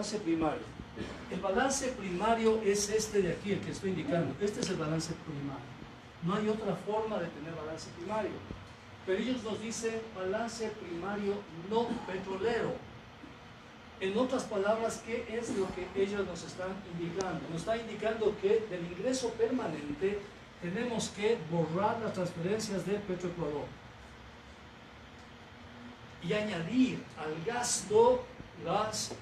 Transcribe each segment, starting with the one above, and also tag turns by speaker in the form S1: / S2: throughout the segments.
S1: balance primario. El balance primario es este de aquí, el que estoy indicando. Este es el balance primario. No hay otra forma de tener balance primario. Pero ellos nos dicen balance primario no petrolero. En otras palabras, ¿qué es lo que ellos nos están indicando? Nos está indicando que del ingreso permanente tenemos que borrar las transferencias de Petroecuador y añadir al gasto las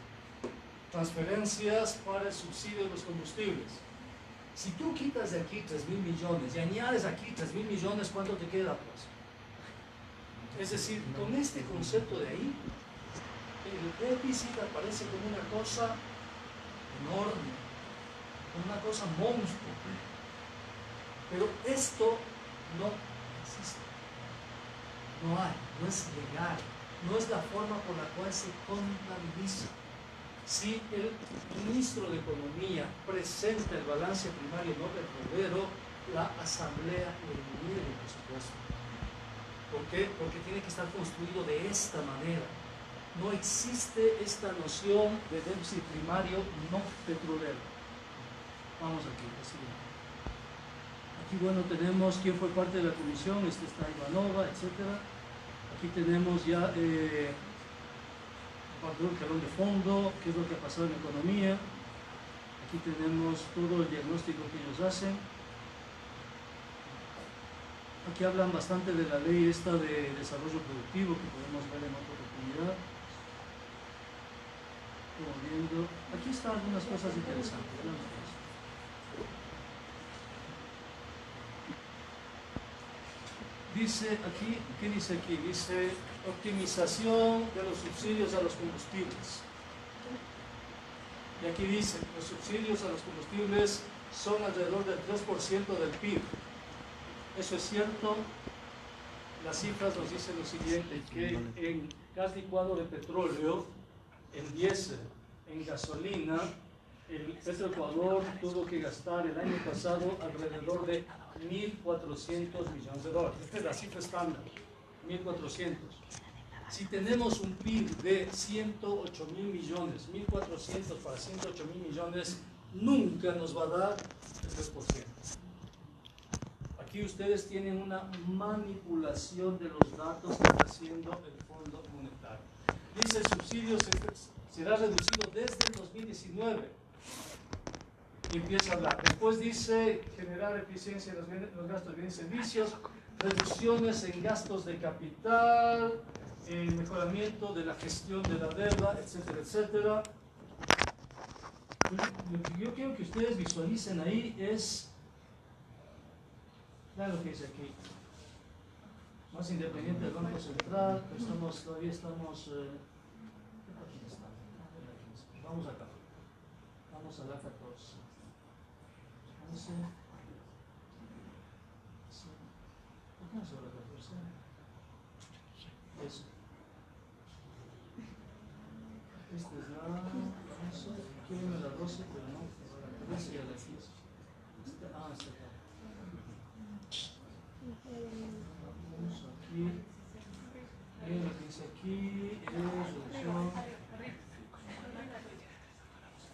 S1: transferencias para el subsidio de los combustibles. Si tú quitas de aquí 3.000 millones y añades aquí 3.000 millones, ¿cuánto te queda, pues? Es decir, con este concepto de ahí, el déficit aparece como una cosa enorme, como una cosa monstruo. Pero esto no existe. No hay, no es legal, no es la forma por la cual se contabiliza. Si el ministro de Economía presenta el balance primario no petrolero, la Asamblea lo elimina del presupuesto. ¿Por qué? Porque tiene que estar construido de esta manera. No existe esta noción de déficit primario no petrolero. Vamos aquí, la siguiente. Aquí, bueno, tenemos quién fue parte de la comisión, está Ivanova, etc. Aquí tenemos ya el telón de fondo, qué es lo que ha pasado en la economía. Aquí tenemos todo el diagnóstico que ellos hacen. Aquí hablan bastante de la ley esta de desarrollo productivo, que podemos ver en otra oportunidad. Como viendo, aquí están algunas cosas interesantes. Dice aquí, ¿qué dice aquí? Dice optimización de los subsidios a los combustibles. Y aquí dice, los subsidios a los combustibles son alrededor del 3% del PIB. Eso es cierto. Las cifras nos dicen lo siguiente, que en gas licuado de petróleo, en diésel, en gasolina, el Petroecuador tuvo que gastar el año pasado alrededor de 1.400 millones de dólares. Esta es la cifra estándar, 1.400. Si tenemos un PIB de 108.000 millones, 1.400 para 108.000 millones, nunca nos va a dar el 3%. Aquí ustedes tienen una manipulación de los datos que está haciendo el Fondo Monetario. Dice el subsidio será reducido desde el 2019. Y empieza a hablar. Después dice generar eficiencia en los gastos de bienes y servicios, reducciones en gastos de capital, mejoramiento de la gestión de la deuda, etcétera, etcétera. Lo que yo quiero que ustedes visualicen ahí es, vean lo que dice aquí, más independiente del Banco Central, todavía estamos, ¿qué página está? Vamos acá, vamos a la 14. ¿Por qué no se va a la 14? Eso. Esta es la 11, quiero la 12, pero no, la 13 y la 15. Está acá. Vamos aquí. Bien, lo que dice aquí es reducción.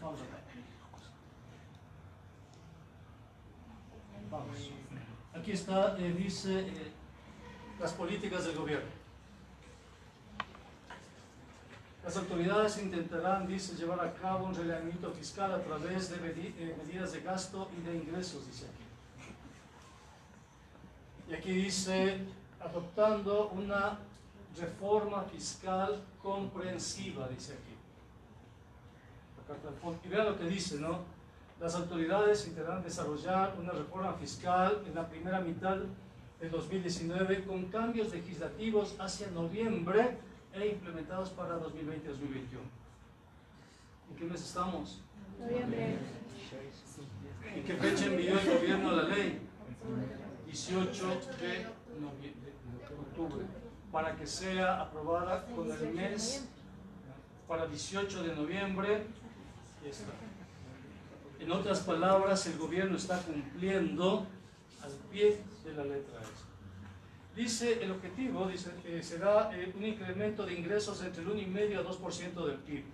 S1: Vamos acá. Vamos. Aquí está, dice las políticas del gobierno. Las autoridades intentarán, dice, llevar a cabo un relevamiento fiscal a través de medidas de gasto y de ingresos, dice aquí. Y aquí dice, adoptando una reforma fiscal comprensiva, dice aquí. Y vean lo que dice, ¿no? Las autoridades intentarán desarrollar una reforma fiscal en la primera mitad del 2019 con cambios legislativos hacia noviembre e implementados para 2020-2021. ¿En qué mes estamos?
S2: Noviembre.
S1: ¿En qué fecha envió el gobierno la ley? 18 de octubre, para que sea aprobada con el mes, para 18 de noviembre. Está. En otras palabras, el gobierno está cumpliendo al pie de la letra esta. Dice, el objetivo será un incremento de ingresos entre el 1,5 a 2% del PIB.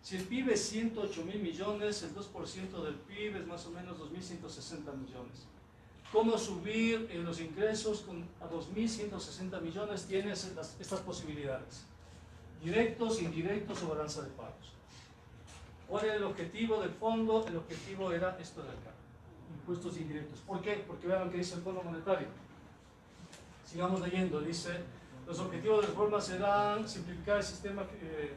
S1: Si el PIB es 108.000 millones, el 2% del PIB es más o menos 2.160 millones. ¿Cómo subir los ingresos a 2.160 millones? Tienes estas posibilidades: directos, indirectos o balanza de pagos. ¿Cuál era el objetivo del fondo? El objetivo era esto de acá: impuestos indirectos. ¿Por qué? Porque vean lo que dice el Fondo Monetario. Sigamos leyendo. Dice: los objetivos de reforma serán simplificar el sistema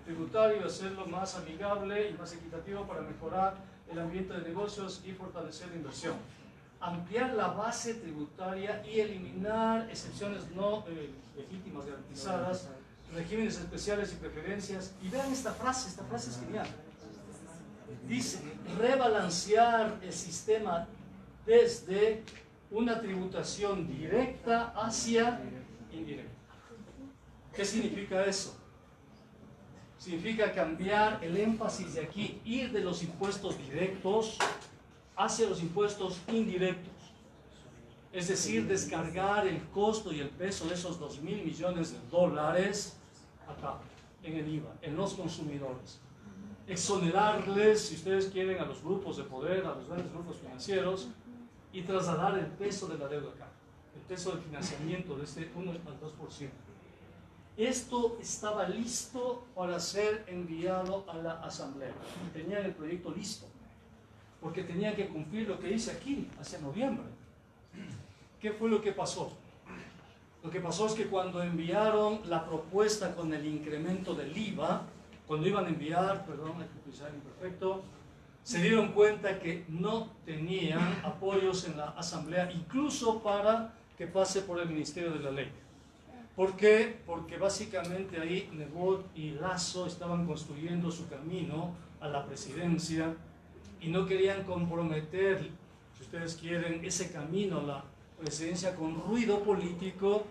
S1: tributario y hacerlo más amigable y más equitativo para mejorar el ambiente de negocios y fortalecer la inversión. Ampliar la base tributaria y eliminar excepciones no legítimas garantizadas, regímenes especiales y preferencias. Y vean esta frase es genial. Dice: rebalancear el sistema desde una tributación directa hacia indirecta. ¿Qué significa eso? Significa cambiar el énfasis de aquí, ir de los impuestos directos hacia los impuestos indirectos. Es decir, descargar el costo y el peso de esos 2.000 millones de dólares acá, en el IVA, en los consumidores. Exonerarles, si ustedes quieren, a los grupos de poder, a los grandes grupos financieros, y trasladar el peso de la deuda acá, el peso del financiamiento de este 1 al 2%. Esto estaba listo para ser enviado a la Asamblea. Tenían el proyecto listo, porque tenían que cumplir lo que dice aquí, hacia noviembre. ¿Qué fue lo que pasó? Lo que pasó es que cuando enviaron la propuesta con el incremento del IVA, cuando iban a enviar, perdón, hay que utilizar el imperfecto, se dieron cuenta que no tenían apoyos en la Asamblea, incluso para que pase por el Ministerio de la Ley. ¿Por qué? Porque básicamente ahí Nebot y Lasso estaban construyendo su camino a la presidencia y no querían comprometer, si ustedes quieren, ese camino a la presidencia con ruido político,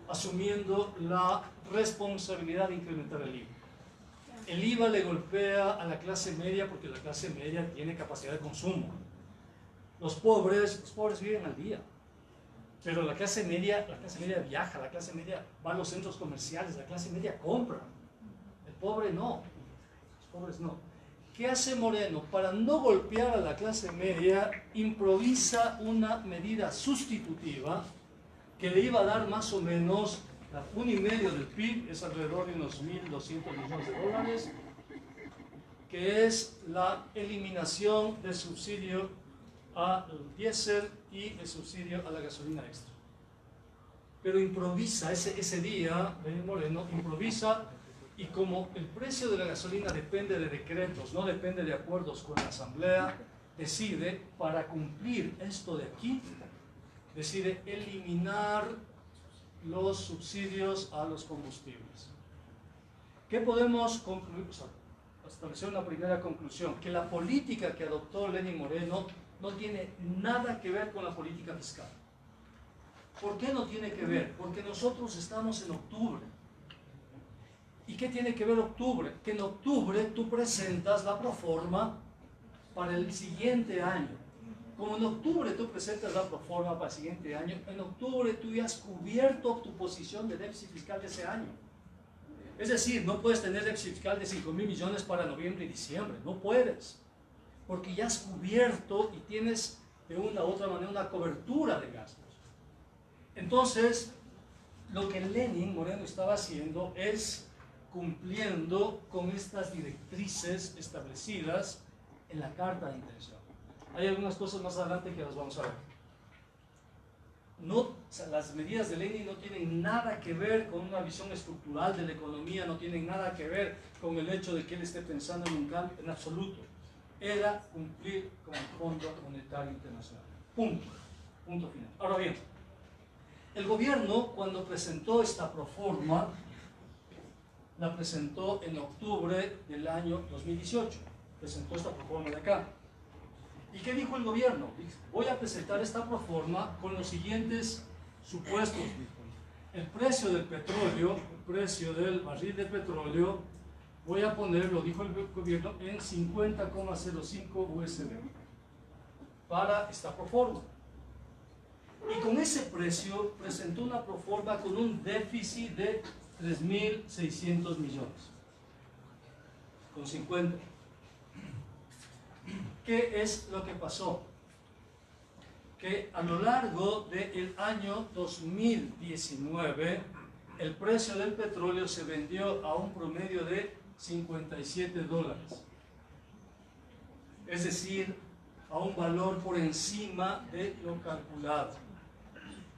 S1: asumiendo la responsabilidad de incrementar el IVA. El IVA le golpea a la clase media porque la clase media tiene capacidad de consumo. Los pobres viven al día. Pero la clase media viaja, la clase media va a los centros comerciales, la clase media compra. El pobre no. Los pobres no. ¿Qué hace Moreno? Para no golpear a la clase media, improvisa una medida sustitutiva que le iba a dar más o menos 1,5% del PIB, es alrededor de unos 1.200 millones de dólares, que es la eliminación del subsidio al diésel y el subsidio a la gasolina extra. Pero improvisa, ese día, Lenín Moreno improvisa, y como el precio de la gasolina depende de decretos, no depende de acuerdos con la Asamblea, decide, para cumplir esto de aquí, decide eliminar los subsidios a los combustibles. ¿Qué podemos concluir? O sea, establecer una primera conclusión: que la política que adoptó Lenín Moreno no tiene nada que ver con la política fiscal. ¿Por qué no tiene que ver? Porque nosotros estamos en octubre. ¿Y qué tiene que ver octubre? Que en octubre tú presentas la proforma para el siguiente año. Como en octubre tú presentas la proforma para el siguiente año, en octubre tú ya has cubierto tu posición de déficit fiscal de ese año. Es decir, no puedes tener déficit fiscal de 5.000 millones para noviembre y diciembre. No puedes. Porque ya has cubierto y tienes de una u otra manera una cobertura de gastos. Entonces, lo que Lenín Moreno estaba haciendo es cumpliendo con estas directrices establecidas en la Carta de Intención. Hay algunas cosas más adelante que las vamos a ver. No, o sea, las medidas de Lenin no tienen nada que ver con una visión estructural de la economía, no tienen nada que ver con el hecho de que él esté pensando en un cambio en absoluto. Era cumplir con el Fondo Monetario Internacional. Punto. Punto final. Ahora bien, el gobierno, cuando presentó esta proforma, la presentó en octubre del año 2018. Presentó esta proforma de acá. ¿Y qué dijo el gobierno? Dijo: voy a presentar esta proforma con los siguientes supuestos. El precio del petróleo, el precio del barril de petróleo, voy a ponerlo, dijo el gobierno, en 50,05 USD para esta proforma. Y con ese precio presentó una proforma con un déficit de 3.600 millones. con 50. ¿Qué es lo que pasó? Que a lo largo del año 2019 el precio del petróleo se vendió a un promedio de $57, es decir, a un valor por encima de lo calculado.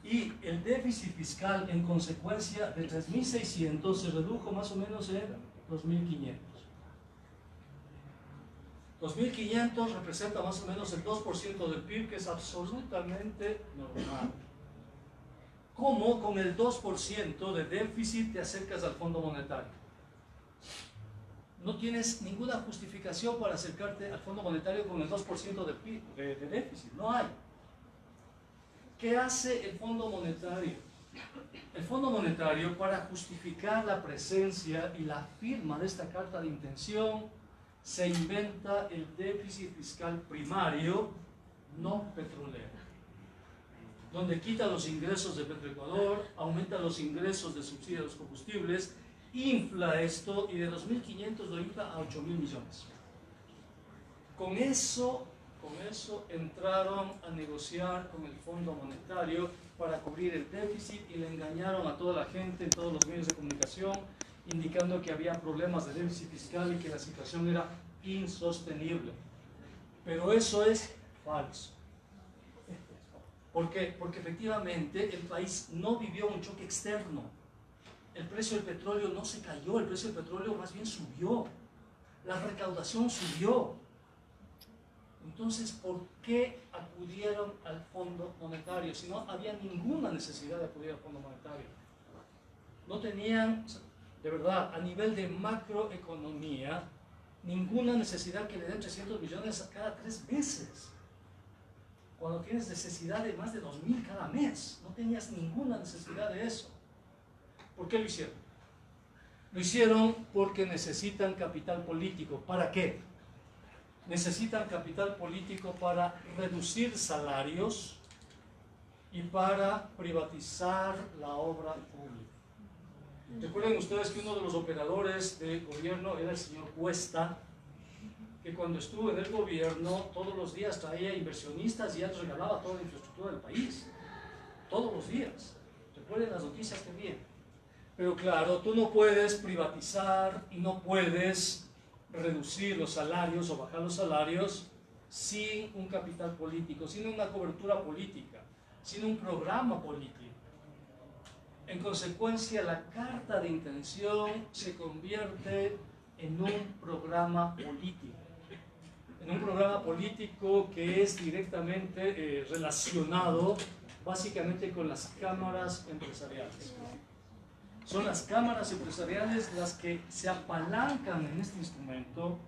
S1: Y el déficit fiscal en consecuencia de 3.600 se redujo más o menos en 2.500. 2.500 representa más o menos el 2% del PIB, que es absolutamente normal. ¿Cómo con el 2% de déficit te acercas al Fondo Monetario? No tienes ninguna justificación para acercarte al Fondo Monetario con el 2% de PIB, de déficit, no hay. ¿Qué hace el Fondo Monetario? El Fondo Monetario, para justificar la presencia y la firma de esta carta de intención, se inventa el déficit fiscal primario no petrolero, donde quita los ingresos de Petroecuador, aumenta los ingresos de subsidio a los combustibles, infla esto y de 2.500 lo infla a 8.000 millones. Con eso entraron a negociar con el Fondo Monetario para cubrir el déficit y le engañaron a toda la gente en todos los medios de comunicación, indicando que había problemas de déficit fiscal y que la situación era insostenible. Pero eso es falso. ¿Por qué? Porque efectivamente el país no vivió un choque externo. El precio del petróleo no se cayó, el precio del petróleo más bien subió. La recaudación subió. Entonces, ¿por qué acudieron al Fondo Monetario? Si no había ninguna necesidad de acudir al Fondo Monetario. No tenían, de verdad, a nivel de macroeconomía, ninguna necesidad que le den 300 millones cada 3 meses. Cuando tienes necesidad de más de 2.000 cada mes, no tenías ninguna necesidad de eso. ¿Por qué lo hicieron? Lo hicieron porque necesitan capital político. ¿Para qué? Necesitan capital político para reducir salarios y para privatizar la obra pública. Recuerden ustedes que uno de los operadores del gobierno era el señor Cuesta, que cuando estuvo en el gobierno todos los días traía inversionistas y él regalaba toda la infraestructura del país. Todos los días. Recuerden las noticias que había. Pero claro, tú no puedes privatizar y no puedes reducir los salarios o bajar los salarios sin un capital político, sin una cobertura política, sin un programa político. En consecuencia, la carta de intención se convierte en un programa político. En un programa político que es directamente relacionado básicamente con las cámaras empresariales. Son las cámaras empresariales las que se apalancan en este instrumento,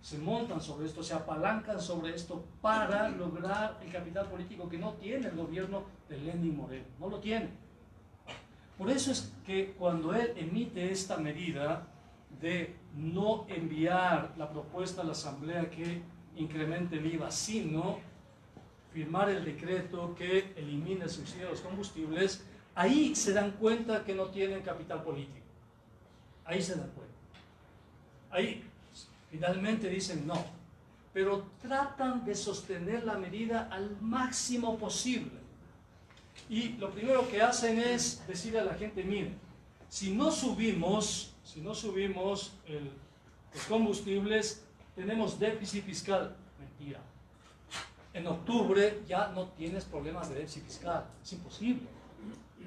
S1: se montan sobre esto, se apalancan sobre esto para lograr el capital político que no tiene el gobierno de Lenín Moreno, no lo tiene. Por eso es que cuando él emite esta medida de no enviar la propuesta a la Asamblea que incremente el IVA, sino firmar el decreto que elimine el subsidio a los combustibles, ahí se dan cuenta que no tienen capital político. Ahí se dan cuenta. Ahí finalmente dicen no. Pero tratan de sostener la medida al máximo posible. Y lo primero que hacen es decirle a la gente, miren, si no subimos los combustibles, tenemos déficit fiscal. Mentira. En octubre ya no tienes problemas de déficit fiscal. Es imposible.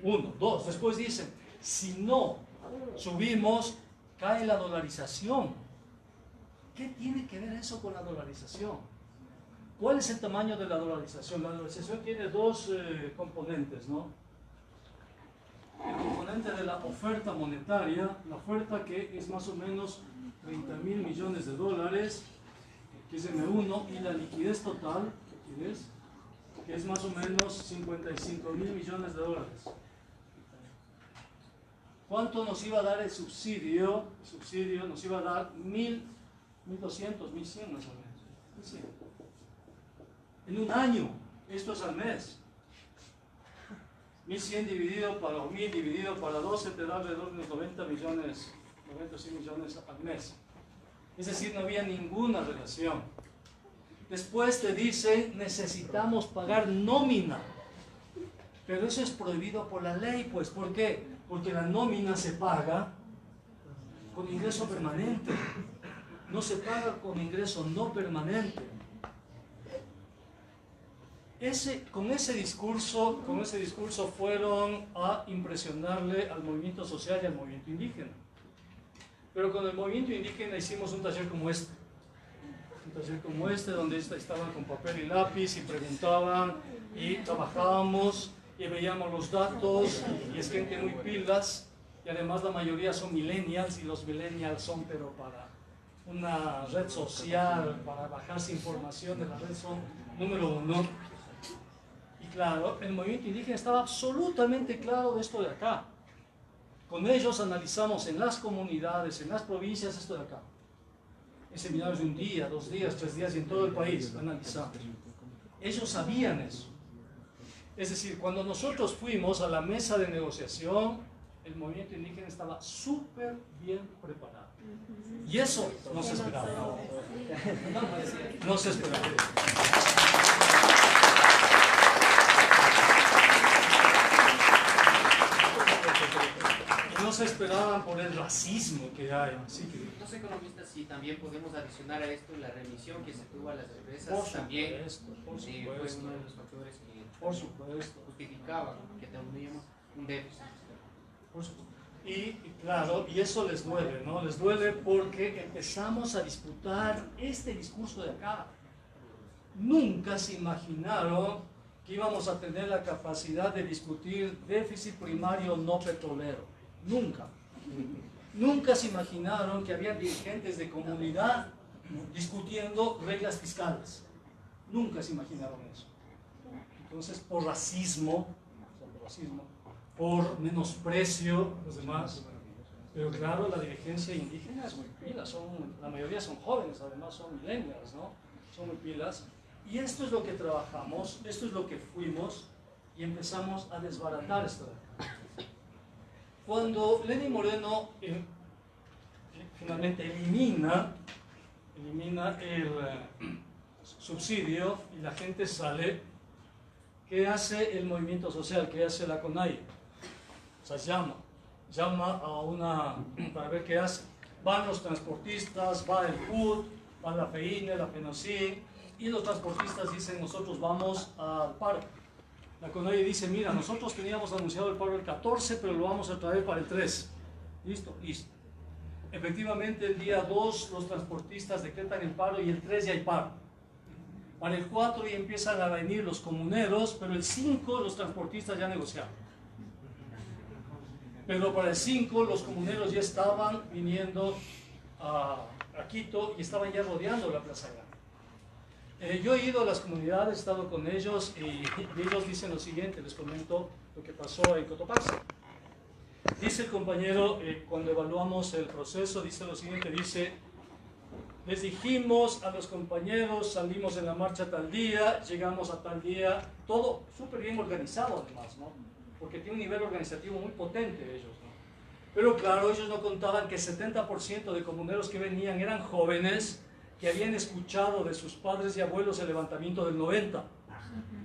S1: 1, 2. Después dicen, si no subimos, cae la dolarización. ¿Qué tiene que ver eso con la dolarización? ¿Cuál es el tamaño de la dolarización? La dolarización tiene dos componentes, ¿no? El componente de la oferta monetaria, la oferta que es más o menos 30.000 millones de dólares, que es M1, y la liquidez total, que es más o menos 55.000 millones de dólares. ¿Cuánto nos iba a dar el subsidio? El subsidio nos iba a dar 1.200, 1.100 más o menos. 1.100. En un año, esto es al mes. 1.100 dividido para 1.000 dividido para 12 te da alrededor de unos 90 millones, 90 millones al mes. Es decir, no había ninguna relación. Después te dicen, necesitamos pagar nómina. Pero eso es prohibido por la ley, pues. ¿Por qué? Porque la nómina se paga con ingreso permanente. No se paga con ingreso no permanente. Con ese discurso fueron a impresionarle al movimiento social y al movimiento indígena. Pero con el movimiento indígena hicimos un taller como este. Un taller como este, donde estaban con papel y lápiz y preguntaban y trabajábamos y veíamos los datos, y es gente muy pilas, y además la mayoría son millennials, y los millennials son pero para una red social, para bajarse información de la red son número uno. Y claro, el movimiento indígena estaba absolutamente claro de esto de acá. Con ellos analizamos en las comunidades, en las provincias, esto de acá. En seminarios de un día, 2 días, 3 días y en todo el país analizamos. Ellos sabían eso. Es decir, cuando nosotros fuimos a la mesa de negociación, el movimiento indígena estaba súper bien preparado. Y eso no se esperaba. No se esperaba. No se esperaban por el racismo que hay. Sí, que...
S2: Los economistas sí también podemos adicionar a esto la remisión que se tuvo a las empresas.
S1: Por
S2: también
S1: supuesto, por supuesto.
S2: fue uno de los factores que
S1: por supuesto
S2: justificaba que teníamos un déficit.
S1: Por supuesto. Y claro, y eso les duele, ¿no? Les duele porque empezamos a disputar este discurso de acá. Nunca se imaginaron que íbamos a tener la capacidad de discutir déficit primario no petrolero. Nunca. Nunca se imaginaron que había dirigentes de comunidad discutiendo reglas fiscales. Nunca se imaginaron eso. Entonces, por racismo, por menosprecio a los demás. Pero claro, la dirigencia indígena es muy pila, la mayoría son jóvenes, además son millennials, ¿no? Son muy pilas. Y esto es lo que trabajamos, esto es lo que fuimos y empezamos a desbaratar esto de acá. Cuando Lenín Moreno finalmente elimina el subsidio y la gente sale, ¿qué hace el movimiento social? ¿Qué hace la CONAIE? O sea, llama para ver qué hace. Van los transportistas, va el CUT, va la FEINE, la FENOCIN, y los transportistas dicen, nosotros vamos al paro. La CONAIE dice, mira, nosotros teníamos anunciado el paro el 14, pero lo vamos a traer para el 3. ¿Listo? Listo. Efectivamente, el día 2 los transportistas decretan el paro y el 3 ya hay paro. Para el 4 ya empiezan a venir los comuneros, pero el 5 los transportistas ya negociaron. Pero para el 5 los comuneros ya estaban viniendo a Quito y estaban ya rodeando la Plaza Grande. Yo he ido a las comunidades, he estado con ellos y ellos dicen lo siguiente, les comento lo que pasó en Cotopaxi. Dice el compañero, cuando evaluamos el proceso, dice lo siguiente, dice, les dijimos a los compañeros, salimos en la marcha tal día, llegamos a tal día, todo súper bien organizado además, ¿no? Porque tiene un nivel organizativo muy potente ellos, ¿no? Pero claro, ellos no contaban que 70% de comuneros que venían eran jóvenes que habían escuchado de sus padres y abuelos el levantamiento del 90.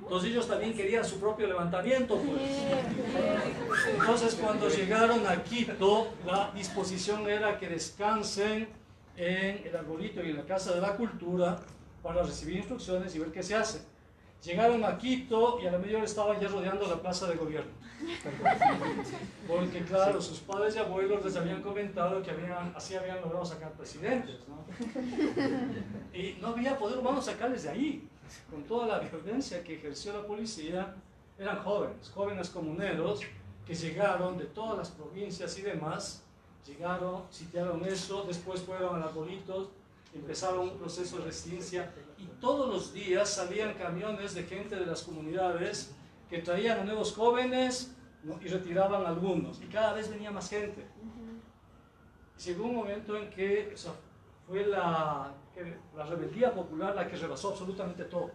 S1: Entonces ellos también querían su propio levantamiento, pues. Entonces cuando llegaron a Quito, la disposición era que descansen en el arbolito y en la Casa de la Cultura para recibir instrucciones y ver qué se hace. Llegaron a Quito y a la media hora estaban ya rodeando la plaza de gobierno. Porque claro, sus padres y abuelos les habían comentado que así habían logrado sacar presidentes, ¿no? Y no había poder humano sacarles de ahí. Con toda la violencia que ejerció la policía, eran jóvenes comuneros que llegaron de todas las provincias y demás, llegaron, sitiaron eso, después fueron a los arbolitos, empezaron un proceso de resistencia y todos los días salían camiones de gente de las comunidades que traían a nuevos jóvenes, ¿no? Y retiraban a algunos y cada vez venía más gente. Llegó un momento en que fue la rebeldía popular la que rebasó absolutamente todo,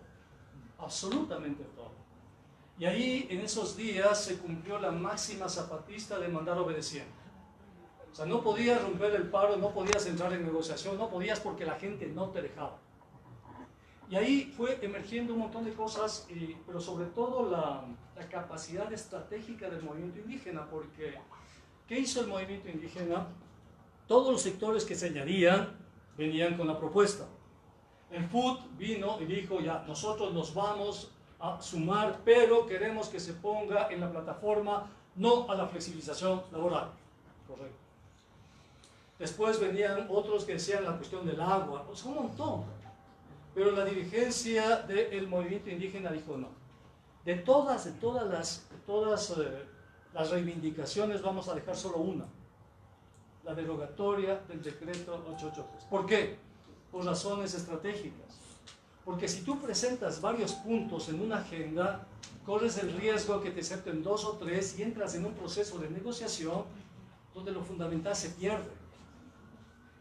S1: y ahí en esos días se cumplió la máxima zapatista de mandar obedeciendo. O sea, no podías romper el paro, no podías entrar en negociación, no podías porque la gente no te dejaba. Y ahí fue emergiendo un montón de cosas, pero sobre todo la capacidad estratégica del movimiento indígena, porque ¿qué hizo el movimiento indígena? Todos los sectores que se añadían venían con la propuesta. El FUT vino y dijo, ya, nosotros nos vamos a sumar, pero queremos que se ponga en la plataforma no a la flexibilización laboral. Correcto. Después venían otros que decían la cuestión del agua, o sea, un montón. Pero la dirigencia del movimiento indígena dijo no. De todas las reivindicaciones vamos a dejar solo una, la derogatoria del decreto 883. ¿Por qué? Por razones estratégicas. Porque si tú presentas varios puntos en una agenda, corres el riesgo que te acepten 2 o 3 y entras en un proceso de negociación donde lo fundamental se pierde.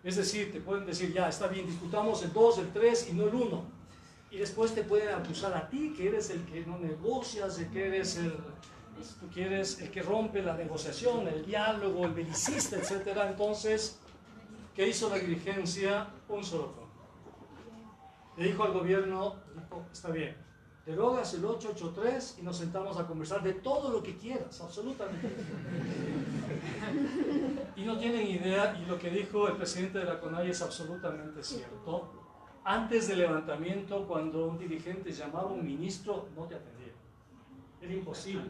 S1: Es decir, te pueden decir, ya, está bien, discutamos el 2, el 3 y no el 1. Y después te pueden acusar a ti, que eres el que no negocias, de que eres el que rompe la negociación, el diálogo, el belicista, etc. Entonces, ¿qué hizo la dirigencia? Un solo punto. Le dijo al gobierno, dijo, está bien, derogas el 883 y nos sentamos a conversar de todo lo que quieras, absolutamente. Y no tienen idea, y lo que dijo el presidente de la CONAIE es absolutamente cierto. Antes del levantamiento, cuando un dirigente llamaba a un ministro, no te atendía. Era imposible.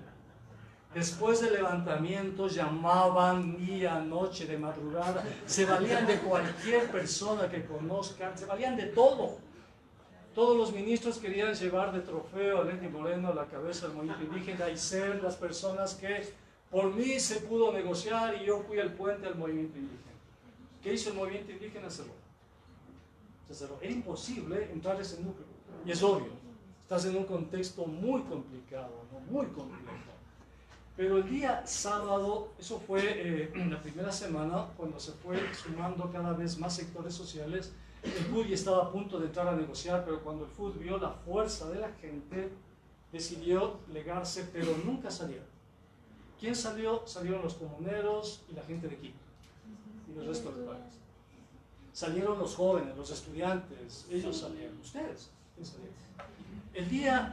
S1: Después del levantamiento, llamaban día, noche, de madrugada, se valían de cualquier persona que conozcan, se valían de todo. Todos los ministros querían llevar de trofeo a Lenín Moreno a la cabeza del movimiento indígena y ser las personas que por mí se pudo negociar y yo fui el puente al movimiento indígena. ¿Qué hizo el movimiento indígena? Se cerró. Era imposible entrar a ese núcleo. Y es obvio, estás en un contexto muy complicado, ¿no? Muy complejo. Pero el día sábado, eso fue la primera semana, cuando se fue sumando cada vez más sectores sociales. El FUT ya estaba a punto de entrar a negociar, pero cuando el FUT vio la fuerza de la gente, decidió plegarse, pero nunca salieron. ¿Quién salió? Salieron los comuneros y la gente de Quito, y el resto del país. Salieron los jóvenes, los estudiantes, ellos salieron. ¿Ustedes? ¿Quién salieron?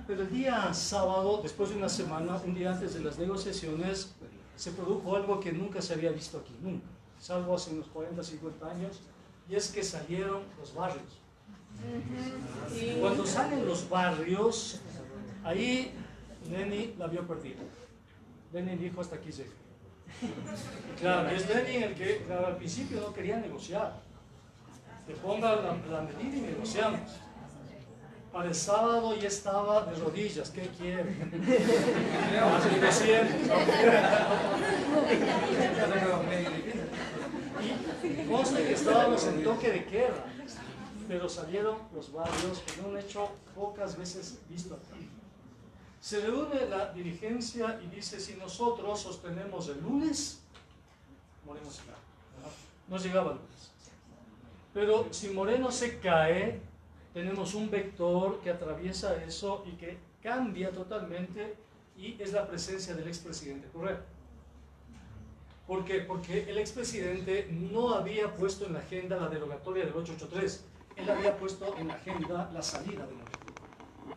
S1: Pero el día sábado, después de una semana, un día antes de las negociaciones, se produjo algo que nunca se había visto aquí, nunca, salvo hace unos 40, 50 años, y es que salieron los barrios. Cuando salen los barrios, ahí Lenin la vio perdida. Lenin dijo, hasta aquí llegué. Claro, es Lenin el que, claro, al principio no quería negociar. Te ponga la medida y negociamos. Para el sábado ya estaba de rodillas. ¿Qué quiere? Y consta que estábamos en toque de queda, pero salieron los barrios en un hecho pocas veces visto aquí. Se reúne la dirigencia y dice, si nosotros sostenemos el lunes, Moreno se cae. No llegaba el lunes. Pero si Moreno se cae, tenemos un vector que atraviesa eso y que cambia totalmente, y es la presencia del expresidente Correa. ¿Por qué? Porque el expresidente no había puesto en la agenda la derogatoria del 883. Él había puesto en la agenda la salida de Moreno.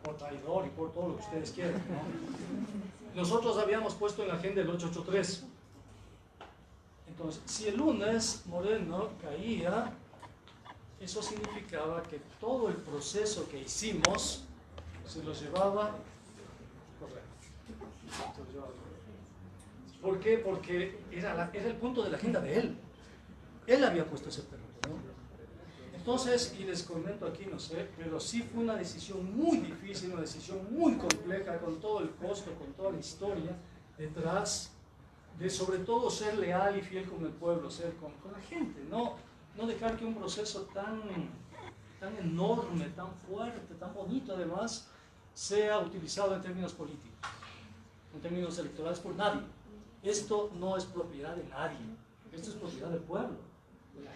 S1: Por traidor y por todo lo que ustedes quieran, ¿no? Nosotros habíamos puesto en la agenda el 883. Entonces, si el lunes Moreno caía, eso significaba que todo el proceso que hicimos se lo llevaba correcto. ¿Por qué? Porque era el punto de la agenda de él. Él había puesto ese periodo, ¿no? Entonces, y les comento aquí, no sé, pero sí fue una decisión muy difícil, una decisión muy compleja, con todo el costo, con toda la historia detrás, de sobre todo ser leal y fiel con el pueblo, ser con la gente, no dejar que un proceso tan enorme, tan fuerte, tan bonito además, sea utilizado en términos políticos, en términos electorales por nadie. Esto no es propiedad de nadie, esto es propiedad del pueblo, de la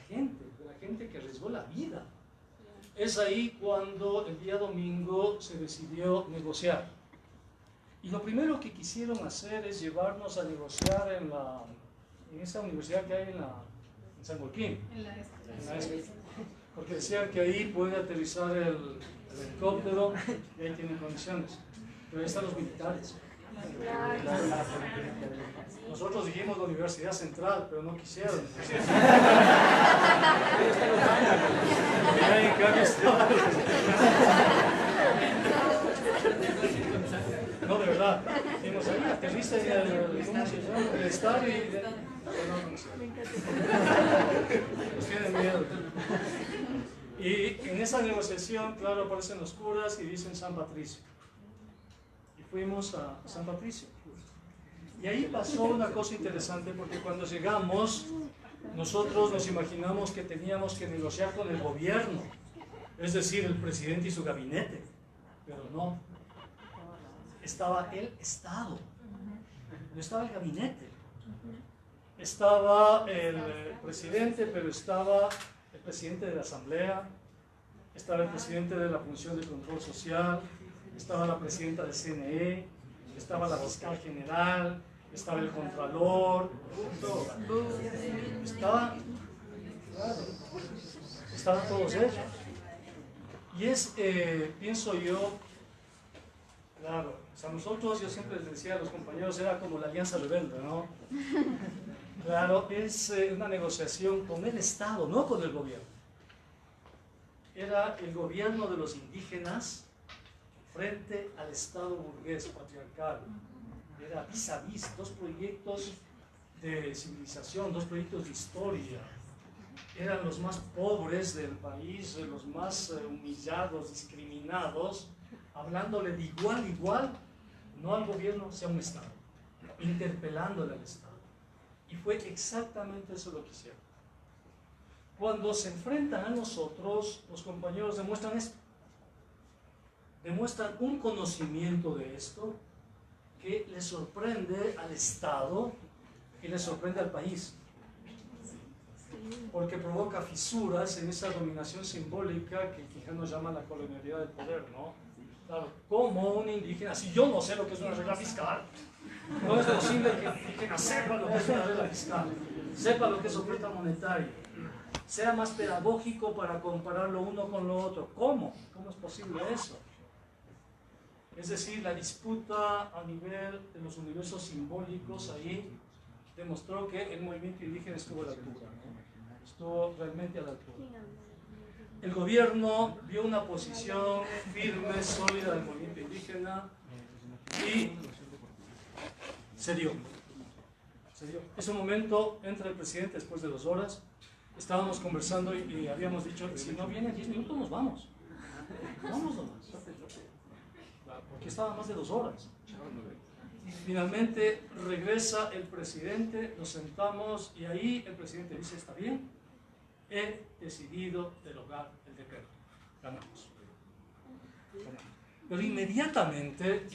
S1: gente que arriesgó la vida. Es ahí cuando el día domingo se decidió negociar. Y lo primero que quisieron hacer es llevarnos a negociar en esa universidad que hay San Joaquín.
S3: En la
S1: Porque decían que ahí puede aterrizar el helicóptero y ahí tienen condiciones. Pero ahí están los militares. Nosotros dijimos la Universidad Central, pero no quisieron. No, de verdad. Dijimos ahí, aterriza en el estadio y... Nos tienen miedo. Y en esa negociación, claro, aparecen los curas y dicen San Patricio. Y fuimos a San Patricio. Y ahí pasó una cosa interesante, porque cuando llegamos, nosotros nos imaginamos que teníamos que negociar con el gobierno, es decir, el presidente y su gabinete. Pero no. Estaba el Estado. No estaba el gabinete. Estaba el presidente, pero estaba el presidente de la Asamblea, estaba el presidente de la Función de Control Social, estaba la presidenta del CNE, estaba la fiscal general, estaba el contralor, estaban todos ellos. Y es, pienso yo, claro, o sea, nosotros, yo siempre les decía a los compañeros, era como la alianza rebelde, ¿no? Claro, es una negociación con el Estado, no con el gobierno. Era el gobierno de los indígenas frente al Estado burgués patriarcal. Era vis a vis, dos proyectos de civilización, dos proyectos de historia. Eran los más pobres del país, los más humillados, discriminados, hablándole de igual a igual, no al gobierno, sino a un Estado, interpelándole al Estado. Y fue exactamente eso lo que hicieron. Cuando se enfrentan a nosotros, los compañeros demuestran esto. Demuestran un conocimiento de esto que les sorprende al Estado y les sorprende al país. Porque provoca fisuras en esa dominación simbólica que Quijano llama la colonialidad del poder, ¿no? Claro, como un indígena, si yo no sé lo que es una regla fiscal, no es posible que el indígena sepa lo que es una regla fiscal, sepa lo que es oferta monetaria, sea más pedagógico para comparar lo uno con lo otro. ¿Cómo? ¿Cómo es posible eso? Es decir, la disputa a nivel de los universos simbólicos ahí demostró que el movimiento indígena estuvo a la altura, ¿no? Estuvo realmente a la altura. El gobierno vio una posición firme, sólida del movimiento indígena y se dio. Ese momento entra el presidente después de 2 horas. Estábamos conversando y habíamos dicho, si no vienen 10 minutos nos vamos. Vamos nomás. Porque estaba más de 2 horas. Finalmente regresa el presidente, nos sentamos y ahí el presidente dice, está bien, he decidido derogar el decreto. Ganamos. Pero inmediatamente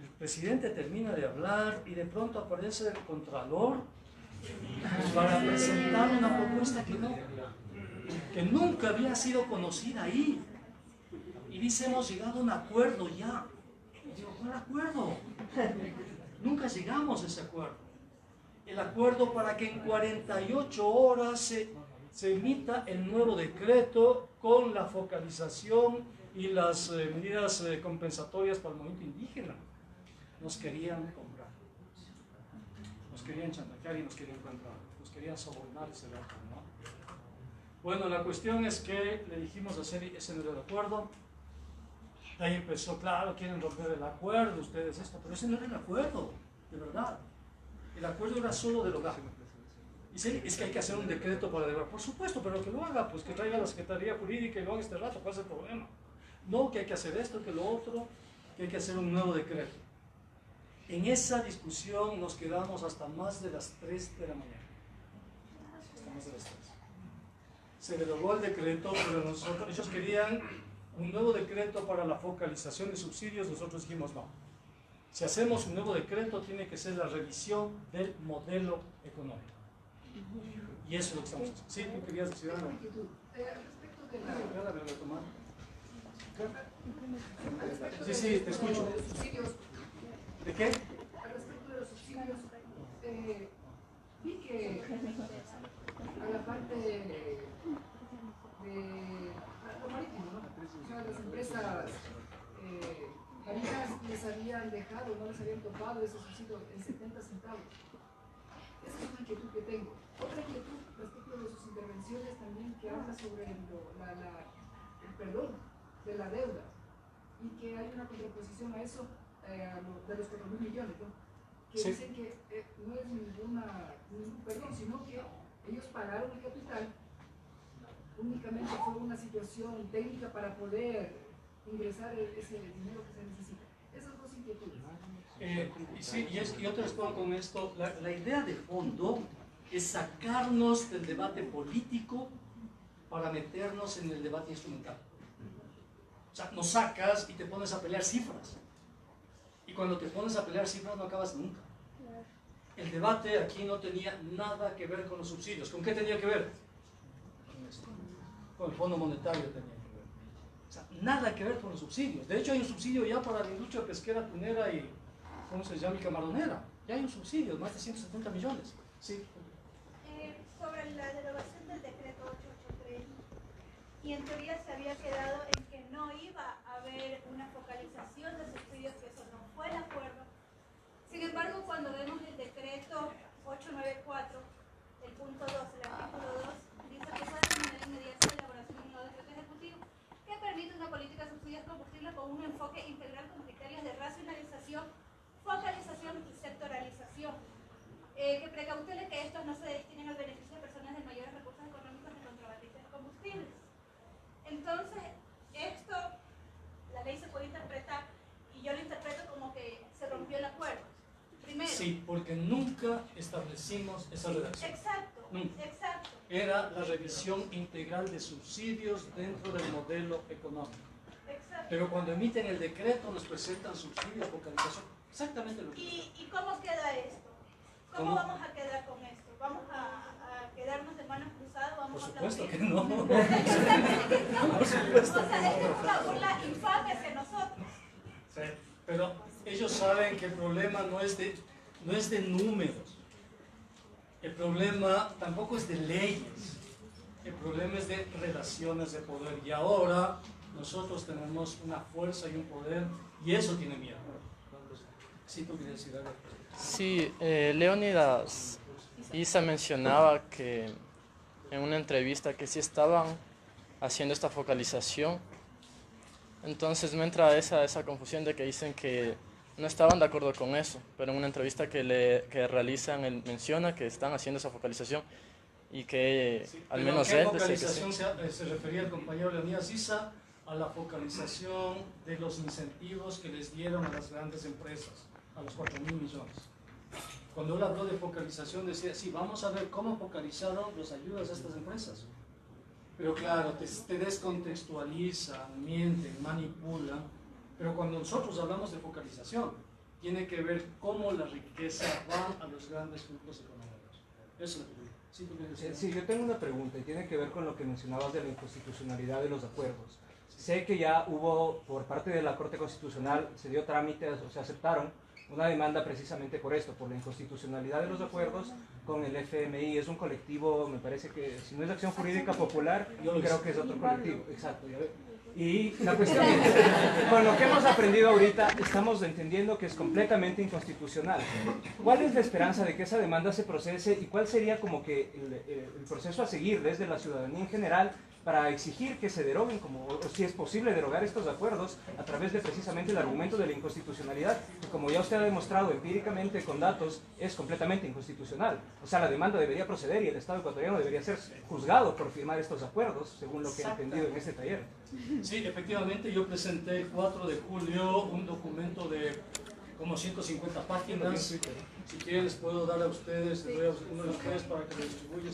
S1: el presidente termina de hablar y de pronto aparece el contralor para presentar una propuesta que nunca había sido conocida ahí. Y dice, hemos llegado a un acuerdo ya. Y digo, ¿cuál acuerdo? Nunca llegamos a ese acuerdo. El acuerdo para que en 48 horas se emita el nuevo decreto con la focalización y las medidas compensatorias para el movimiento indígena. Nos querían comprar. Nos querían chantajear y nos querían comprar. Nos querían sobornar ese dato, ¿no? Bueno, la cuestión es que le dijimos hacer ese nuevo acuerdo. De ahí empezó, claro, quieren romper el acuerdo, ustedes esto, pero ese no era el acuerdo, de verdad. El acuerdo era solo derogar. Dice, es que hay que hacer un decreto para derogar. Por supuesto, pero que lo haga, pues que traiga la Secretaría Jurídica y lo haga este rato, ¿cuál es el problema? No, que hay que hacer esto, que lo otro, que hay que hacer un nuevo decreto. En esa discusión nos quedamos hasta más de las 3 de la mañana. Hasta más de las 3. Se derogó el decreto, pero ellos querían un nuevo decreto para la focalización de subsidios. Nosotros dijimos no. Si hacemos un nuevo decreto, tiene que ser la revisión del modelo económico. Y eso es lo que estamos haciendo. Sí, tú querías decir algo. Sí, te escucho. ¿De qué?
S3: Al respecto de los subsidios, vi que habían dejado, no les habían topado ese subsidio en 70 centavos. Esa es una inquietud que tengo. Otra inquietud respecto de sus intervenciones también, que habla sobre el perdón de la deuda y que hay una contraposición a eso, de los 4.000 millones, ¿no? Que
S1: sí.
S3: Dicen que no es ningún perdón, sino que ellos pagaron el capital, únicamente fue una situación técnica para poder ingresar ese dinero que se necesita. Esas dos inquietudes.
S1: Y yo te respondo con esto. La idea de fondo es sacarnos del debate político para meternos en el debate instrumental. O sea, nos sacas y te pones a pelear cifras. Y cuando te pones a pelear cifras no acabas nunca. El debate aquí no tenía nada que ver con los subsidios. ¿Con qué tenía que ver? Con el Fondo Monetario tenía que ver. O sea, nada que ver con los subsidios. De hecho, hay un subsidio ya para la industria pesquera, tunera y, ¿cómo se llama? Y camaronera. Ya hay un subsidio, más de 170 millones. Sí.
S4: Sobre la derogación del decreto 883, y en teoría se había quedado en que no iba a haber una focalización de subsidios, que eso no fue el acuerdo. Sin embargo, cuando vemos el decreto 894, el punto 2, el artículo 2, dice que puede terminar inmediata la elaboración de un nuevo decreto ejecutivo que permite una política de subsidios combustibles con un enfoque integral con criterios de racionalización, focalización y sectoralización, que precautele que estos no se destinen al beneficio de personas de mayores recursos económicos de contrabandistas de combustibles. Entonces, esto, la ley se puede interpretar, y yo lo interpreto como que se rompió el acuerdo. Primero.
S1: Sí, porque nunca establecimos esa redacción.
S4: Exacto,
S1: Nunca.
S4: exacto.
S1: Era la revisión integral de subsidios dentro del modelo económico.
S4: Exacto.
S1: Pero cuando emiten el decreto nos presentan subsidios, focalización, exactamente lo que...
S4: ¿Y cómo queda esto? ¿Cómo vamos a quedar con esto? ¿Vamos a quedarnos de manos cruzadas? ¿Vamos
S1: Por
S4: a
S1: supuesto
S4: aplaudir?
S1: que no.
S4: Exactamente que no.
S1: Por supuesto
S4: O sea,
S1: que
S4: esto
S1: no.
S4: es una burla infame hacia nosotros.
S1: Sí, pero ellos saben que el problema no es de números. El problema tampoco es de leyes. El problema es de relaciones de poder. Y ahora nosotros tenemos una fuerza y un poder, y eso tiene miedo. Sí, tú quieres decir algo.
S5: Sí, Leónidas Issa mencionaba que en una entrevista que sí estaban haciendo esta focalización. Entonces me entra esa confusión de que dicen que no estaban de acuerdo con eso, pero en una entrevista que realizan, él menciona que están haciendo esa focalización y que
S1: Sí,
S5: al
S1: pero
S5: menos
S1: ¿a qué
S5: él dice que
S1: focalización
S5: sí.
S1: se refería el compañero Leonidas Issa? A la focalización de los incentivos que les dieron a las grandes empresas, a los 4.000 millones. Cuando él habló de focalización decía, sí, vamos a ver cómo focalizaron las ayudas a estas empresas. Pero claro, te descontextualizan, mienten, manipulan. Pero cuando nosotros hablamos de focalización, tiene que ver cómo la riqueza va a los grandes grupos económicos. Eso es lo que digo. Sí, tú quieres decir.
S6: Sí, yo tengo una pregunta y tiene que ver con lo que mencionabas de la inconstitucionalidad de los acuerdos. Sé que ya hubo, por parte de la Corte Constitucional, se dio trámite, o se aceptaron una demanda precisamente por esto, por la inconstitucionalidad de los acuerdos con el FMI. Es un colectivo, me parece que, si no es Acción Jurídica Popular, yo creo que es otro colectivo. Exacto, ya ve. Y la cuestión es, con lo que hemos aprendido ahorita, estamos entendiendo que es completamente inconstitucional. ¿Cuál es la esperanza de que esa demanda se procese y cuál sería como que el proceso a seguir desde la ciudadanía en general para exigir que se deroguen, o si es posible derogar estos acuerdos a través de precisamente el argumento de la inconstitucionalidad, que como ya usted ha demostrado empíricamente con datos, es completamente inconstitucional? O sea, la demanda debería proceder y el Estado ecuatoriano debería ser juzgado por firmar estos acuerdos, según lo que he entendido en este taller.
S1: Sí, efectivamente, yo presenté el 4 de julio un documento de como 150 páginas. Si quieren les puedo dar a ustedes, les doy a uno de ustedes para que lo distribuya.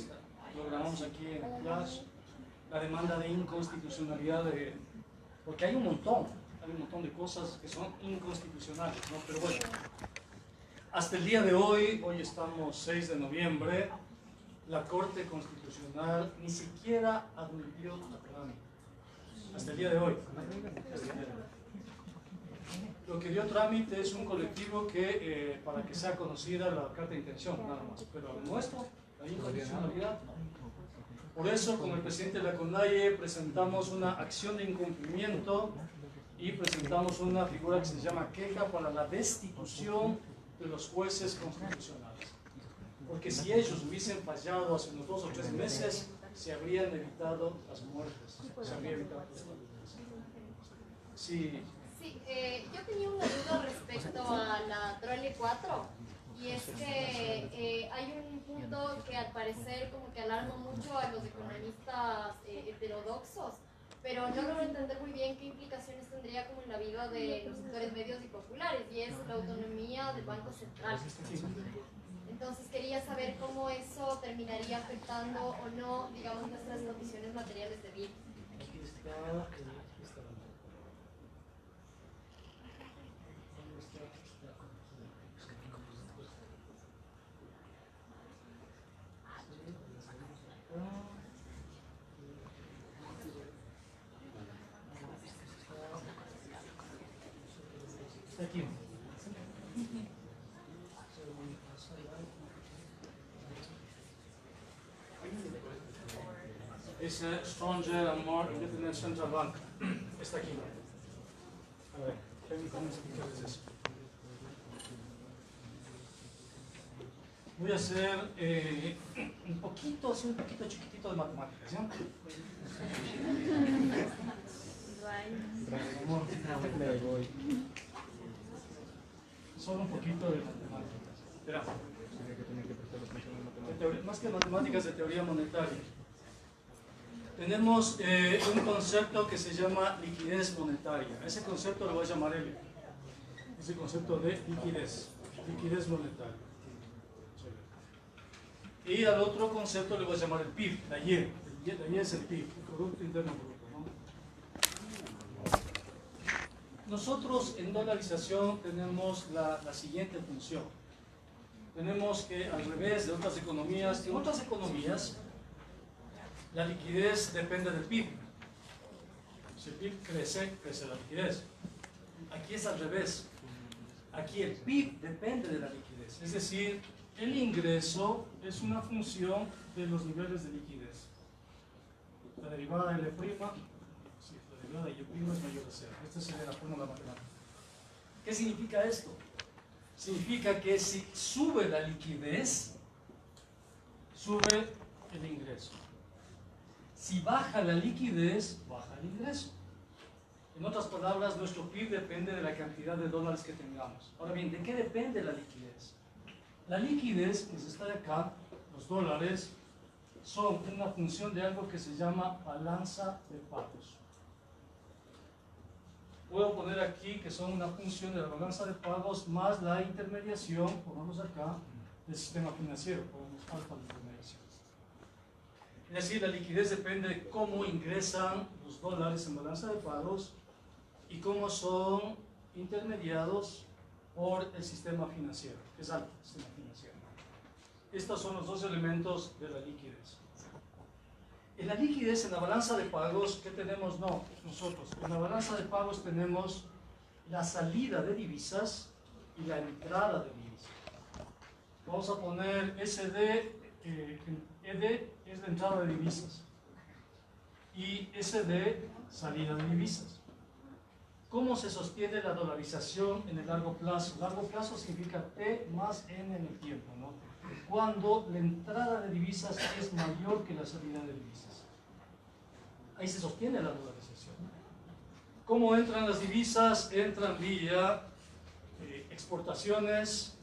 S1: Lo grabamos aquí en Flash. La demanda de inconstitucionalidad, porque hay un montón de cosas que son inconstitucionales, ¿no? Pero bueno, hasta el día de hoy estamos 6 de noviembre, la Corte Constitucional ni siquiera admitió a trámite. Hasta el día de hoy. Lo que dio trámite es un colectivo que, para que sea conocida la carta de intención, nada más. Pero al nuestro, la inconstitucionalidad, no. Por eso, con el presidente de la CONAIE presentamos una acción de incumplimiento y presentamos una figura que se llama queja para la destitución de los jueces constitucionales. Porque si ellos hubiesen fallado hace unos 2 o 3 meses, se habrían evitado las muertes. Se habría evitado las muertes. Sí.
S7: Sí, yo tenía una duda respecto a la Trole 4, y es que hay un punto que al parecer como que alarma mucho a los economistas heterodoxos, pero no logro entender muy bien qué implicaciones tendría como en la vida de los sectores medios y populares, y es la autonomía del Banco Central. Entonces quería saber cómo eso terminaría afectando o no, digamos, nuestras condiciones materiales de vida.
S1: Aquí está. Está aquí. Es Stronger and More Independent Central Bank. Está aquí. A ver, permítanme explicarles eso. Voy a hacer un poquito chiquitito de matemáticas, ¿ya? Solo un poquito de matemáticas. Espera. Más que matemáticas, de teoría monetaria. Tenemos un concepto que se llama liquidez monetaria. Ese concepto lo voy a llamar L. Ese concepto de liquidez monetaria. Y al otro concepto le voy a llamar el PIB, la Y. La Y es el PIB, el Producto Interno Bruto, ¿no? Nosotros en dolarización tenemos la siguiente función. Tenemos que, al revés de otras economías, en otras economías la liquidez depende del PIB. Si el PIB crece, crece la liquidez. Aquí es al revés. Aquí el PIB depende de la liquidez. Es decir, el ingreso es una función de los niveles de liquidez. La derivada de L', sí, la derivada de Y' es mayor a 0. Esta sería la fórmula matemática. ¿Qué significa esto? Significa que si sube la liquidez, sube el ingreso. Si baja la liquidez, baja el ingreso. En otras palabras, nuestro PIB depende de la cantidad de dólares que tengamos. Ahora bien, ¿de qué depende la liquidez? La liquidez, que es esta de acá, los dólares, son una función de algo que se llama balanza de pagos. Puedo poner aquí que son una función de la balanza de pagos más la intermediación, ponemos acá, del sistema financiero, ponemos alfa de intermediación. Es decir, la liquidez depende de cómo ingresan los dólares en balanza de pagos y cómo son intermediados por el sistema financiero, que es alto, el sistema financiero. Estos son los dos elementos de la liquidez. En la liquidez, en la balanza de pagos, ¿qué tenemos? No, nosotros. En la balanza de pagos tenemos la salida de divisas y la entrada de divisas. Vamos a poner SD, ED es la entrada de divisas y SD, salida de divisas. ¿Cómo se sostiene la dolarización en el largo plazo? Largo plazo significa T más N en el tiempo, ¿no? Cuando la entrada de divisas es mayor que la salida de divisas. Ahí se sostiene la dolarización. ¿Cómo entran las divisas? Entran vía exportaciones,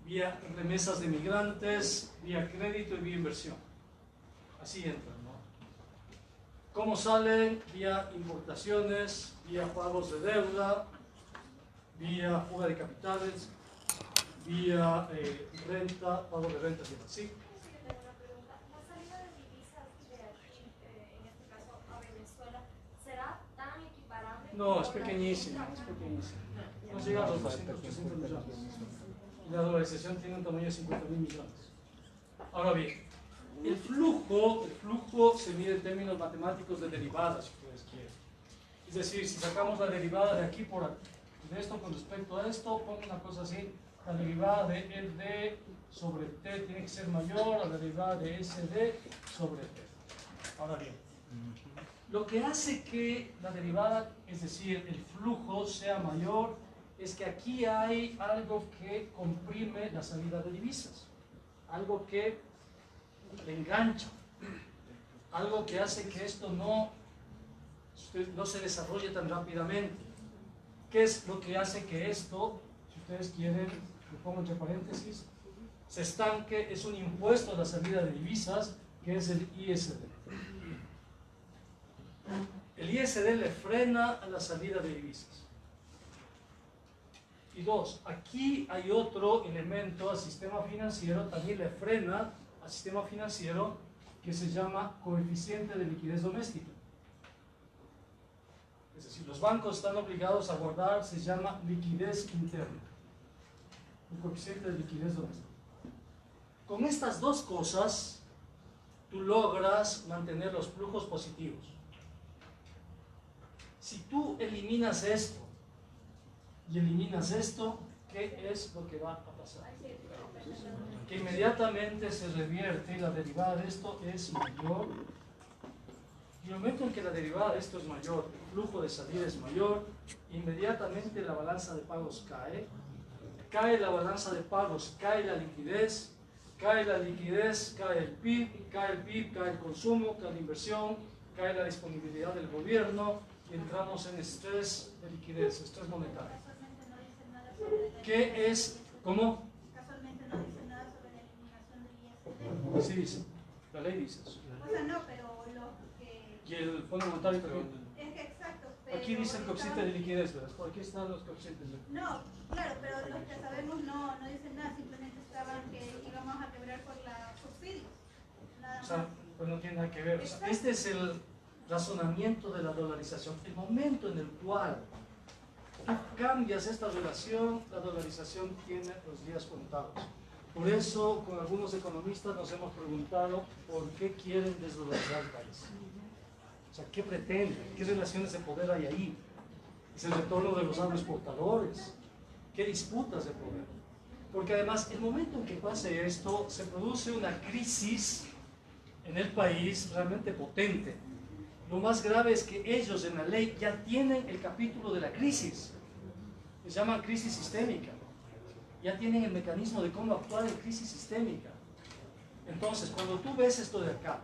S1: vía remesas de migrantes, vía crédito y vía inversión. Así entran, ¿no? ¿Cómo salen? Vía importaciones, vía pagos de deuda, vía fuga de capitales, vía renta, pago de rentas y demás. ¿Sí?
S7: La salida de divisas de aquí, en este caso a Venezuela, ¿será tan equiparable?
S1: No, es pequeñísima, es pequeñísima. No llega a los 200, 300 millones. Y la dolarización tiene un tamaño de 50.000 millones. Ahora bien, el flujo se mide en términos matemáticos de derivadas, si ustedes quieren. Es decir, si sacamos la derivada de aquí por aquí, de esto con respecto a esto, pongo una cosa así, la derivada de ED sobre T tiene que ser mayor a la derivada de SD sobre T. Ahora bien, Lo que hace que la derivada, es decir, el flujo sea mayor, es que aquí hay algo que comprime la salida de divisas, algo que le engancha, algo que hace que esto no se desarrolle tan rápidamente. ¿Qué es lo que hace que esto, si ustedes quieren, lo pongo entre paréntesis, se estanque? Es un impuesto a la salida de divisas, que es el ISD. El ISD le frena a la salida de divisas. Y dos, aquí hay otro elemento al sistema financiero, también le frena al sistema financiero, que se llama coeficiente de liquidez doméstica. Es decir, los bancos están obligados a guardar, se llama liquidez interna, el coeficiente de liquidez doméstica. Con estas dos cosas, tú logras mantener los flujos positivos. Si tú eliminas esto y eliminas esto, ¿qué es lo que va a pasar? Que inmediatamente se revierte y la derivada de esto es mayor. Y en el momento en que la derivada de esto es mayor, el flujo de salida es mayor, inmediatamente la balanza de pagos cae. Cae la balanza de pagos, cae la liquidez, cae el PIB, cae el consumo, cae la inversión, cae la disponibilidad del gobierno y entramos en estrés de liquidez, estrés monetario. ¿Qué es? ¿Cómo?
S4: Casualmente no dice nada sobre la eliminación del ISD.
S1: Sí dice, la ley dice eso.
S4: O sea, no, pero lo que...
S1: Y el Fondo Monetario también.
S4: Es que exacto, pero...
S1: Aquí dice el coeficiente de liquidez, ¿verdad? Por aquí están los coeficientes.
S4: No, claro, pero los que sabemos no dicen nada, simplemente estaban que íbamos a quebrar por los subsidios. Nada
S1: O
S4: más.
S1: sea, pues no tiene nada que ver. O sea, este es el razonamiento de la dolarización. El momento en el cual tú cambias esta relación, la dolarización tiene los días contados. Por eso, con algunos economistas nos hemos preguntado por qué quieren desdolarizar el país. O sea, ¿qué pretenden? ¿Qué relaciones de poder hay ahí? ¿Es el retorno de los agroexportadores? ¿Qué disputas de poder? Porque además, el momento en que pase esto, se produce una crisis en el país realmente potente. Lo más grave es que ellos en la ley ya tienen el capítulo de la crisis. Se llama crisis sistémica. Ya tienen el mecanismo de cómo actuar en crisis sistémica. Entonces, cuando tú ves esto de acá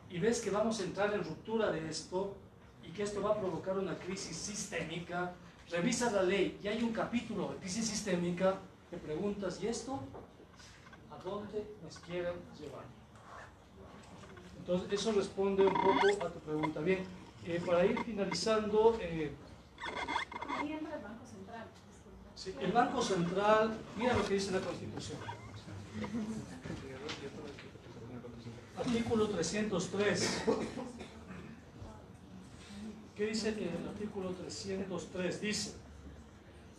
S1: y ves que vamos a entrar en ruptura de esto y que esto va a provocar una crisis sistémica, revisas la ley y hay un capítulo de crisis sistémica, te preguntas, ¿y esto a dónde nos quieren llevar? Entonces, eso responde un poco a tu pregunta. Bien, para ir finalizando...
S3: Ahí entra el Banco Central.
S1: sí, el Banco Central, mira lo que dice la Constitución. Artículo 303. ¿Qué dice el artículo 303? Dice,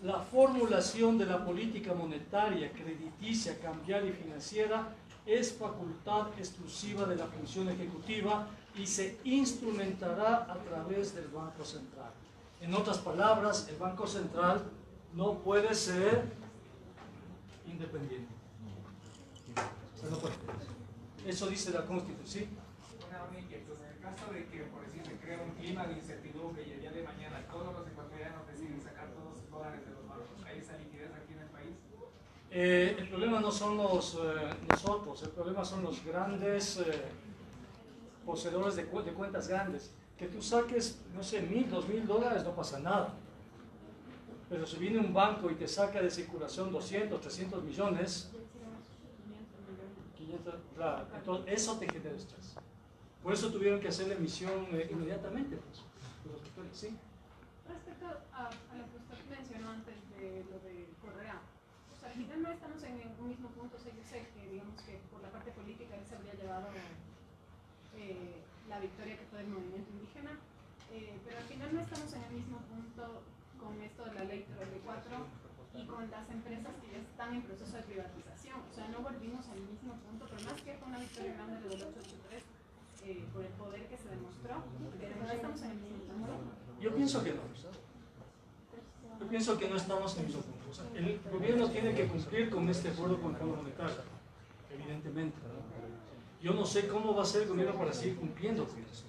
S1: la formulación de la política monetaria, crediticia, cambiaria y financiera es facultad exclusiva de la función ejecutiva y se instrumentará a través del Banco Central. En otras palabras, el Banco Central no puede ser independiente. O sea, no puede. Eso dice la Constitución.
S6: Una inquietud. En el caso de que, por decir, se crea un clima de incertidumbre y el día de mañana todos los ecuatorianos deciden sacar todos sus dólares de los bancos, ¿hay esa liquidez aquí en el país?
S1: El problema no son nosotros, el problema son los grandes poseedores de cuentas grandes. Que tú saques, no sé, $1,000, $2,000, no pasa nada. Pero si viene un banco y te saca de circulación 200, 300 millones, 500, claro, entonces eso te genera estrés. Por eso tuvieron que hacer la emisión inmediatamente. Pues. ¿Sí?
S3: Respecto a lo que usted mencionó antes de lo de Correa, o sea, al final no estamos en un mismo punto. O sea, yo sé que, digamos, que por la parte política él se habría llevado la victoria que fue del movimiento indígena, pero al final no estamos en el mismo punto con esto de la ley 3D4 y con las empresas que ya están en proceso de privatización. O sea, no volvimos al mismo punto, pero más que fue una victoria grande de los 883 por el poder que se demostró, pero no estamos en el mismo punto.
S1: Yo pienso que no. Yo pienso que no estamos en el mismo punto. O sea, el gobierno tiene que cumplir con este acuerdo con el Fondo Monetario, evidentemente, ¿no? Yo no sé cómo va a ser el gobierno para seguir cumpliendo con eso.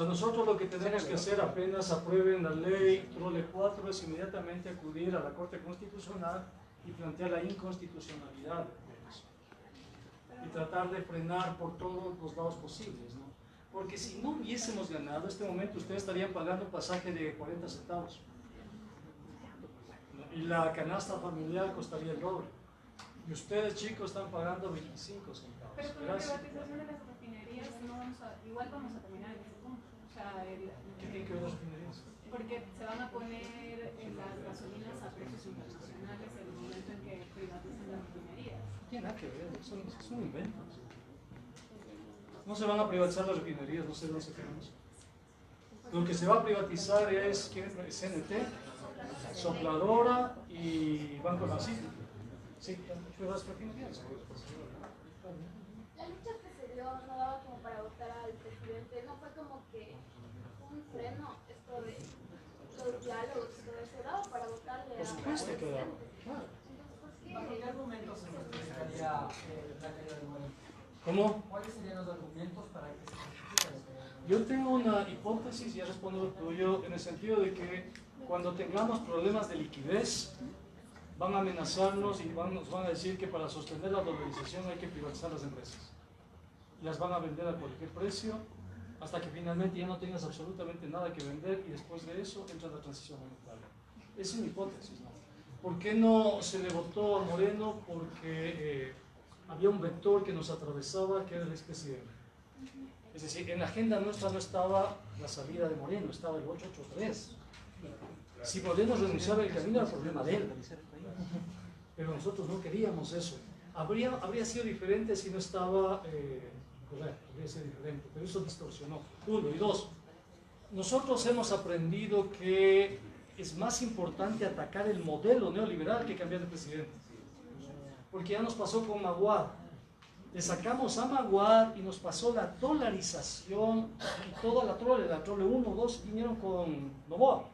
S1: sea, nosotros lo que tenemos que hacer apenas aprueben la ley Trole 4 es inmediatamente acudir a la Corte Constitucional y plantear la inconstitucionalidad de eso. Y tratar de frenar por todos los lados posibles, ¿no? Porque si no hubiésemos ganado, en este momento ustedes estarían pagando un pasaje de 40 centavos. Y la canasta familiar costaría el doble. Y ustedes, chicos, están pagando 25 centavos.
S8: Pero con la privatización de las refinerías igual vamos a terminar en ese punto. O sea,
S1: ¿Qué tiene que ver las refinerías?
S8: porque se van a poner las gasolinas a precios internacionales en el momento en que privaticen las refinerías.
S1: No tiene nada que ver, es un invento. No se van a privatizar las refinerías, no sé dónde se quedan eso. Lo que se va a privatizar es CNT, Sopladora y Banco Nacional. Sí, las refinerías.
S7: La lucha que se dio no daba como para votar al presidente, no fue como que un freno esto de los diálogos y todo eso, daba para votarle
S1: Por supuesto que daba. Claro.
S7: Entonces, ¿por qué?
S9: ¿Bajo qué argumentos se justificaría la caída del Moreno?
S1: ¿Cómo?
S9: ¿Cuáles serían los argumentos para que se justifique la caída del Moreno?
S1: Yo tengo una hipótesis, ya respondo lo tuyo, en el sentido de que cuando tengamos problemas de liquidez, van a amenazarnos y nos van a decir que para sostener la dolarización hay que privatizar las empresas. Y las van a vender a cualquier precio, hasta que finalmente ya no tengas absolutamente nada que vender y después de eso entra la transición monetaria. Es una hipótesis, ¿no? ¿Por qué no se le votó a Moreno? Porque había un vector que nos atravesaba, que era el expresidente. Es decir, en la agenda nuestra no estaba la salida de Moreno, estaba el 883. Si Moreno renunciaba el camino, era problema de él. Pero nosotros no queríamos eso. Habría sido diferente si no estaba correcto, habría sido diferente, pero eso distorsionó. Uno. Y dos, nosotros hemos aprendido que es más importante atacar el modelo neoliberal que cambiar de presidente. Porque ya nos pasó con Maguad. Le sacamos a Maguad y nos pasó la dolarización y toda la trole 1, 2 vinieron con Novoa.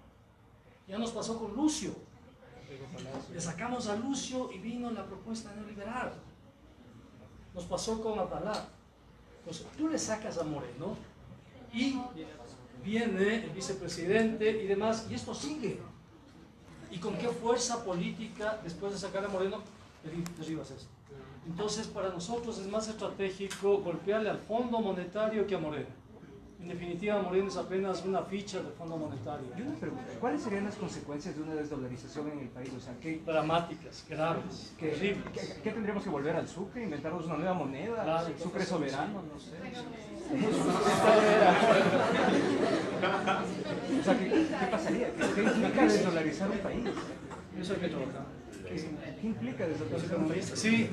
S1: Ya nos pasó con Lucio. Le sacamos a Lucio y vino la propuesta neoliberal. Nos pasó con Abdalá. Entonces, tú le sacas a Moreno y viene el vicepresidente y demás, y esto sigue. ¿Y con qué fuerza política, después de sacar a Moreno, derribas esto? Entonces, para nosotros es más estratégico golpearle al Fondo Monetario que a Moreno. En definitiva, Moreno es apenas una ficha del Fondo Monetario.
S6: Y una pregunta, ¿cuáles serían las consecuencias de una desdolarización en el país? O sea, ¿qué
S1: Dramáticas, graves, terribles.
S6: ¿Qué tendríamos que volver al sucre? ¿Inventarnos una nueva moneda?
S1: Claro,
S6: ¿El sucre soberano? No sé. O sea, ¿qué pasaría? ¿Qué implica desdolarizar un país?
S1: Eso hay que trabajar.
S6: ¿Qué implica desdolarizar un país?
S1: Sí.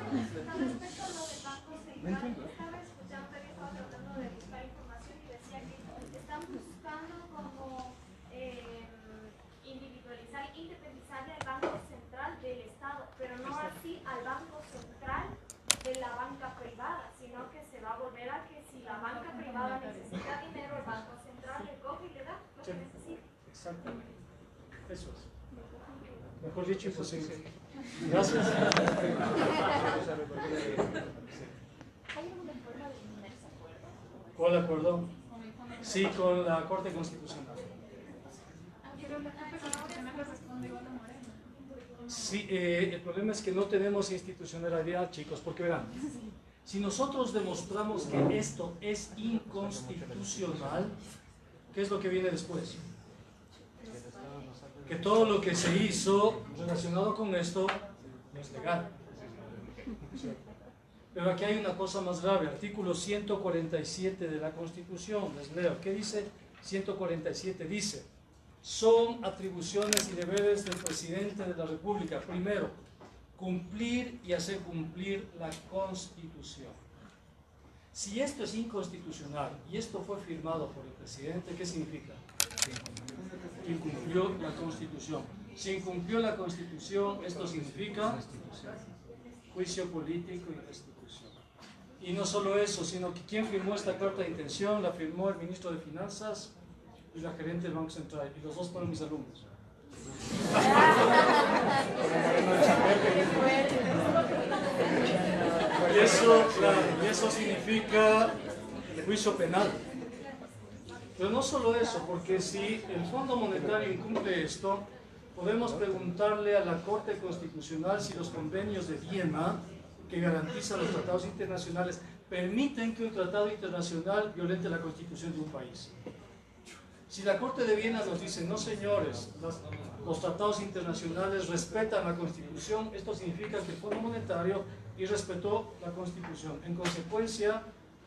S4: Respecto a lo del Banco Central, estaba escuchando que estaba tratando de buscar información y decía que están buscando como individualizar, independizar el Banco Central del Estado, pero no así al Banco Central de la banca privada, sino que se va a volver a que si la banca privada necesita dinero, el Banco Central le coge y le da lo que necesita.
S1: Exactamente. Eso es. Mejor dicho, imposible. Gracias.
S7: ¿Hay alguna forma de eliminar ese acuerdo?
S1: ¿Cuál acuerdo? Sí, con la Corte Constitucional.
S8: Pero la Corte Constitucional le responde igual a Moreno.
S1: Sí, el problema es que no tenemos institucionalidad, chicos, porque verán, si nosotros demostramos que esto es inconstitucional, ¿qué es lo que viene después? Que todo lo que se hizo relacionado con esto no es legal. Pero aquí hay una cosa más grave, artículo 147 de la Constitución, les leo, ¿qué dice? 147 dice, son atribuciones y deberes del presidente de la República, primero, cumplir y hacer cumplir la Constitución. Si esto es inconstitucional y esto fue firmado por el presidente, ¿qué significa? Que incumplió la Constitución. Si incumplió la Constitución, esto significa juicio político y restitución. Y no solo eso, sino que quien firmó esta carta de intención la firmó el ministro de Finanzas y la gerente del Banco Central, y los dos fueron mis alumnos. Y eso significa juicio penal. Pero no solo eso, porque si el Fondo Monetario incumple esto, podemos preguntarle a la Corte Constitucional si los convenios de Viena, que garantizan los tratados internacionales, permiten que un tratado internacional violente la Constitución de un país. Si la Corte de Viena nos dice, no señores, los tratados internacionales respetan la Constitución, esto significa que el Fondo Monetario irrespetó la Constitución. En consecuencia,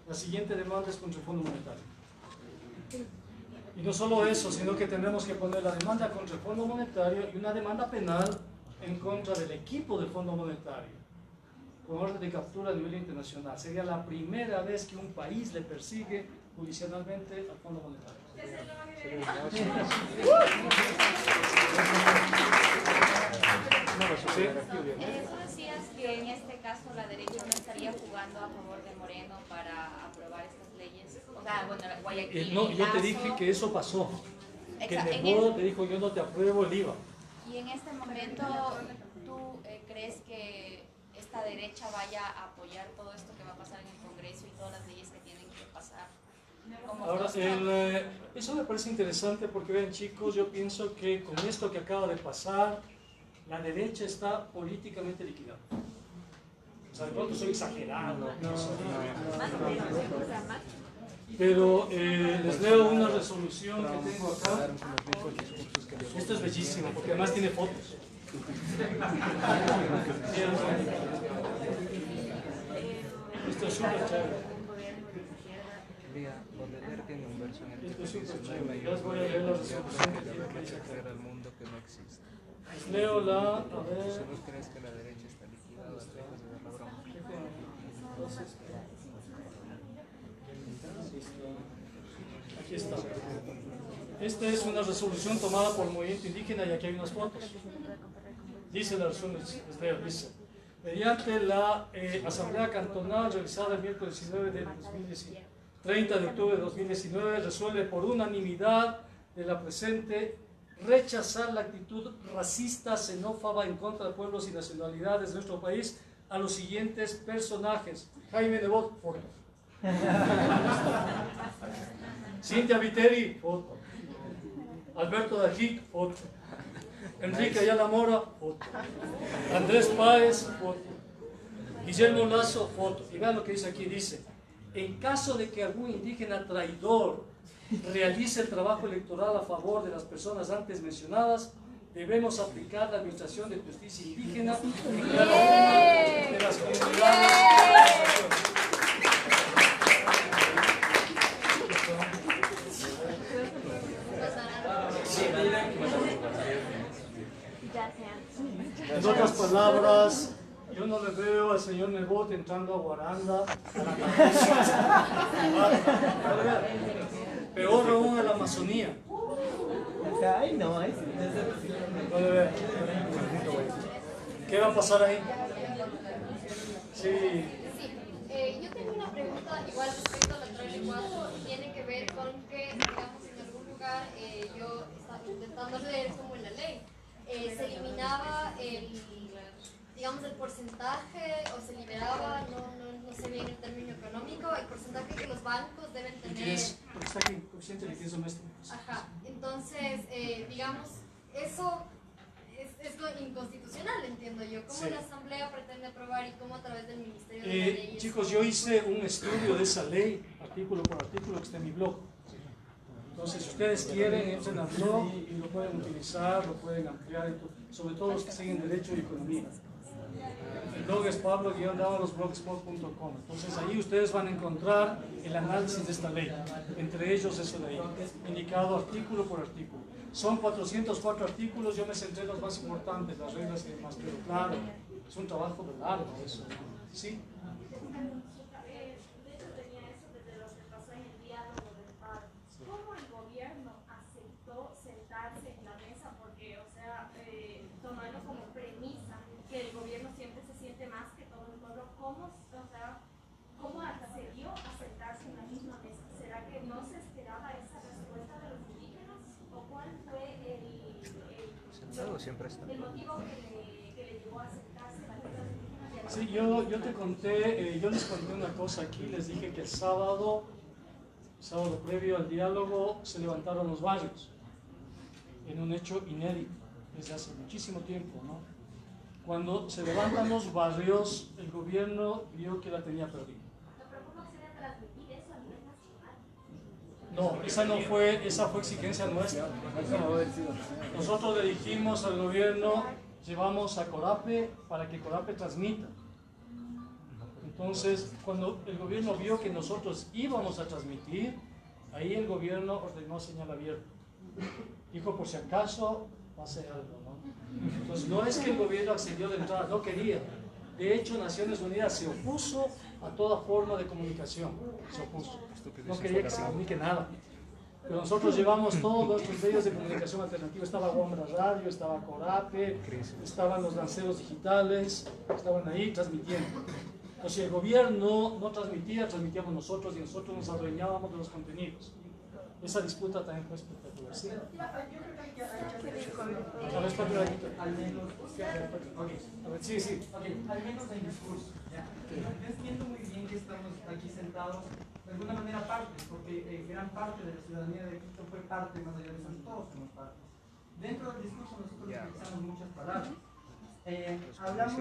S1: la siguiente demanda es contra el Fondo Monetario. Y no solo eso, sino que tendremos que poner la demanda contra el Fondo Monetario y una demanda penal en contra del equipo del Fondo Monetario, con orden de captura a nivel internacional. Sería la primera vez que un país le persigue judicialmente al Fondo Monetario.
S10: Tú decías que en este caso la derecha no estaría jugando a favor de Moreno para aprobar estas leyes. O sea, bueno, Guayaquil,
S1: No, yo te
S10: Lazo.
S1: dije que eso pasó. Que
S10: Exacto,
S1: Nebot te dijo, yo no te apruebo el IVA.
S10: Y en este momento, ¿tú crees que esta derecha vaya a apoyar todo esto que va a pasar en el Congreso y todas las leyes que tienen que pasar?
S1: Ahora, eso me parece interesante porque, vean chicos, yo pienso que con esto que acaba de pasar, la derecha está políticamente liquidada. O sea, de pronto soy exagerado. Pero les leo una resolución que tengo acá. Esto es bellísimo porque además tiene fotos. Esto es súper chévere.
S6: Tiene un verso en el
S1: Esto
S6: que
S1: es súper
S6: dice, no hay
S1: chévere.
S6: mayor
S1: Ya les voy a leer la resolución que tiene que dice
S6: creer
S1: acá.
S6: al mundo que no existe.
S1: Leo la, a
S6: Si
S1: ver.
S6: no crees que la derecha está liquidada, dejas de dar la broma.
S1: Aquí está. Esta es una resolución tomada por el movimiento indígena y aquí hay unas fotos. Dice la resolución, dice, mediante la Asamblea Cantonal realizada el miércoles 30 de octubre de 2019, resuelve por unanimidad de la presente rechazar la actitud racista, xenófoba en contra de pueblos y nacionalidades de nuestro país a los siguientes personajes. Jaime Nebot, foto. Cintia Viteri, foto. Alberto Dajic, foto. Enrique Ayala Mora, foto. Andrés Páez, foto. Guillermo Lazo, foto. Y vean lo que dice aquí, dice, en caso de que algún indígena traidor realice el trabajo electoral a favor de las personas antes mencionadas, debemos aplicar la administración de justicia indígena en cada una de las comunidades. En otras palabras, yo no le veo al señor Nebot entrando a Guaranda, peor aún a la Amazonía. Puede ver. ¿Qué va a pasar ahí? Sí.
S7: Yo tengo una pregunta igual respecto a la Trole 4 y tiene que ver con que, digamos, en algún lugar yo estaba intentando leer como en la ley, se eliminaba digamos, el porcentaje o se liberaba, no sé bien el término económico, el porcentaje que los bancos deben tener.
S1: Porque está aquí, coeficiente de liquidez doméstica.
S7: Ajá, entonces, digamos, eso es inconstitucional, entiendo yo. ¿Cómo
S1: Sí.
S7: la Asamblea pretende aprobar y cómo a través del Ministerio de la Ley?
S1: Chicos, yo hice un estudio de esa ley, artículo por artículo, que está en mi blog. Entonces, si ustedes quieren, entren al blog y lo pueden utilizar, lo pueden ampliar, sobre todo los que siguen Derecho y Economía. El blog es pablo-blogspot.com. Entonces, ahí ustedes van a encontrar el análisis de esta ley, entre ellos eso de ahí, indicado artículo por artículo. Son 404 artículos, yo me centré en los más importantes, las reglas y demás, pero claro, es un trabajo de largo eso, ¿no? ¿Sí?
S8: ¿Cómo el gobierno aceptó sentarse en la mesa? Porque, o sea, tomando como premisa que el gobierno siempre se siente más que todo el pueblo, ¿cómo accedió a sentarse en la misma mesa? ¿Será que no se esperaba esa respuesta de los indígenas? ¿O cuál fue el motivo que le llevó a sentarse la mesa de los indígenas?
S1: Sí, yo les conté una cosa aquí, les dije que el sábado sábado previo al diálogo, se levantaron los barrios, en un hecho inédito, desde hace muchísimo tiempo, ¿no? Cuando se levantan los barrios, el gobierno vio que la tenía perdida. No, esa fue exigencia nuestra. Nosotros le dijimos al gobierno, llevamos a Corape para que Corape transmita. Entonces, cuando el gobierno vio que nosotros íbamos a transmitir, ahí el gobierno ordenó señal abierta. Dijo, por si acaso pase algo, ¿no? Entonces, no es que el gobierno accedió de entrada, no quería. De hecho, Naciones Unidas se opuso a toda forma de comunicación. Se opuso. No quería que se comunique nada. Pero nosotros llevamos todos nuestros medios de comunicación alternativa. Estaba Guambra Radio, estaba Corape, estaban los lanceros digitales, estaban ahí transmitiendo. Entonces, si el gobierno no transmitía, transmitíamos nosotros y nosotros nos adueñábamos de los contenidos. Esa disputa también fue espectacular. ¿Sí?
S9: Yo creo que hay que hacer
S1: A ver, espérate,
S9: al menos,
S1: sí.
S9: al menos en discurso. ¿Ya? Yo entiendo muy bien que estamos aquí sentados de alguna manera partes, porque gran parte de la ciudadanía de Quito fue parte, más allá de eso, todos somos parte. Dentro del discurso nosotros utilizamos muchas palabras. Hablamos,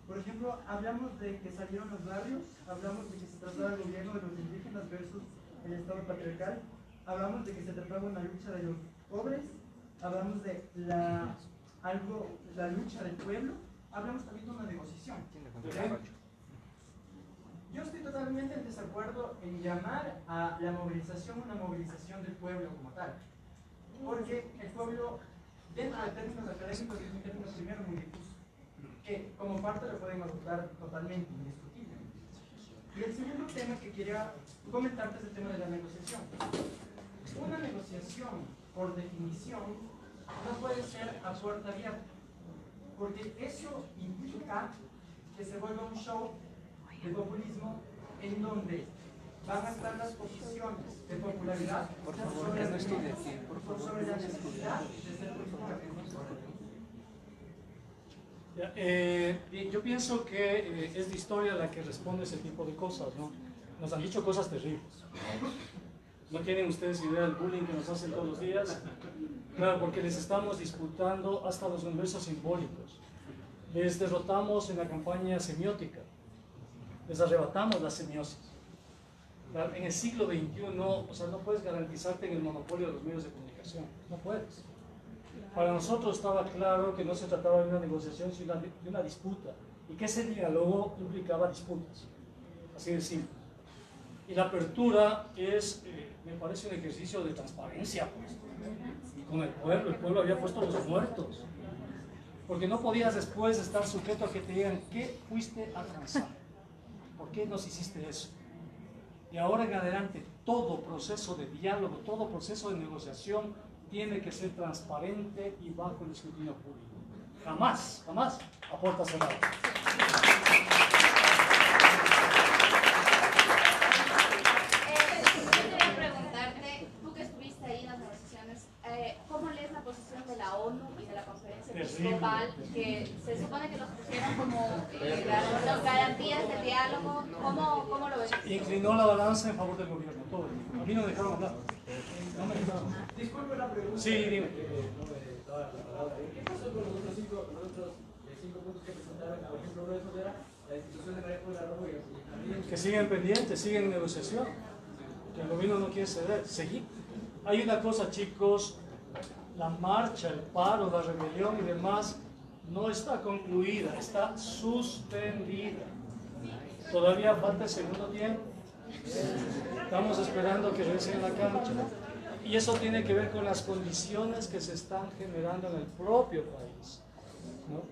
S9: por ejemplo, hablamos de que salieron los barrios, hablamos de que se trataba el gobierno de los indígenas versus el Estado patriarcal, hablamos de que se trataba una lucha de los pobres, hablamos de la lucha del pueblo, hablamos también de una negociación. Yo estoy totalmente en desacuerdo en llamar a la movilización una movilización del pueblo como tal, porque el pueblo, dentro de términos académicos, es un término primero muy difuso, que como parte lo pueden adoptar totalmente, indiscutiblemente. Y el segundo tema que quería comentarte es el tema de la negociación. Una negociación, por definición, no puede ser a puerta abierta, porque eso implica que se vuelva un show de populismo en donde van a estar las posiciones de popularidad sobre la necesidad de ser políticamente correcto.
S1: Yo pienso que es la historia la que responde ese tipo de cosas, ¿no? Nos han dicho cosas terribles. ¿No tienen ustedes idea del bullying que nos hacen todos los días? Claro, porque les estamos disputando hasta los universos simbólicos. Les derrotamos en la campaña semiótica. Les arrebatamos la semiosis. En el siglo XXI, no puedes garantizarte en el monopolio de los medios de comunicación. No puedes. Para nosotros estaba claro que no se trataba de una negociación, sino de una disputa. Y que ese diálogo implicaba disputas. Así de simple. Y la apertura es, me parece, un ejercicio de transparencia, pues. Con el pueblo había puesto los muertos. Porque no podías después estar sujeto a que te digan, ¿qué fuiste a transar? ¿Por qué nos hiciste eso? Y ahora en adelante, todo proceso de diálogo, todo proceso de negociación tiene que ser transparente y bajo el escrutinio público. Jamás a puerta cerrada.
S10: Yo quería preguntarte, tú que estuviste ahí en las negociaciones, ¿cómo lees la posición de la ONU y de la conferencia episcopal, que se supone que los pusieron como las garantías del diálogo? ¿Cómo lo ves?
S1: Inclinó la balanza en favor del gobierno, todo. A mí no me dejaron hablar. No me dejaron.
S9: Disculpe la pregunta.
S1: Sí, dime.
S9: ¿Qué pasó con los otros cinco puntos que presentaron? Por ejemplo, uno de esos era la institución de María Paula Rojo y
S1: que siguen pendientes, siguen en negociación. Que el gobierno no quiere ceder. Seguir. Hay una cosa, chicos, la marcha, el paro, la rebelión y demás no está concluida, está suspendida. Todavía falta el segundo tiempo. Estamos esperando que regresen a la cancha. Y eso tiene que ver con las condiciones que se están generando en el propio país, ¿no?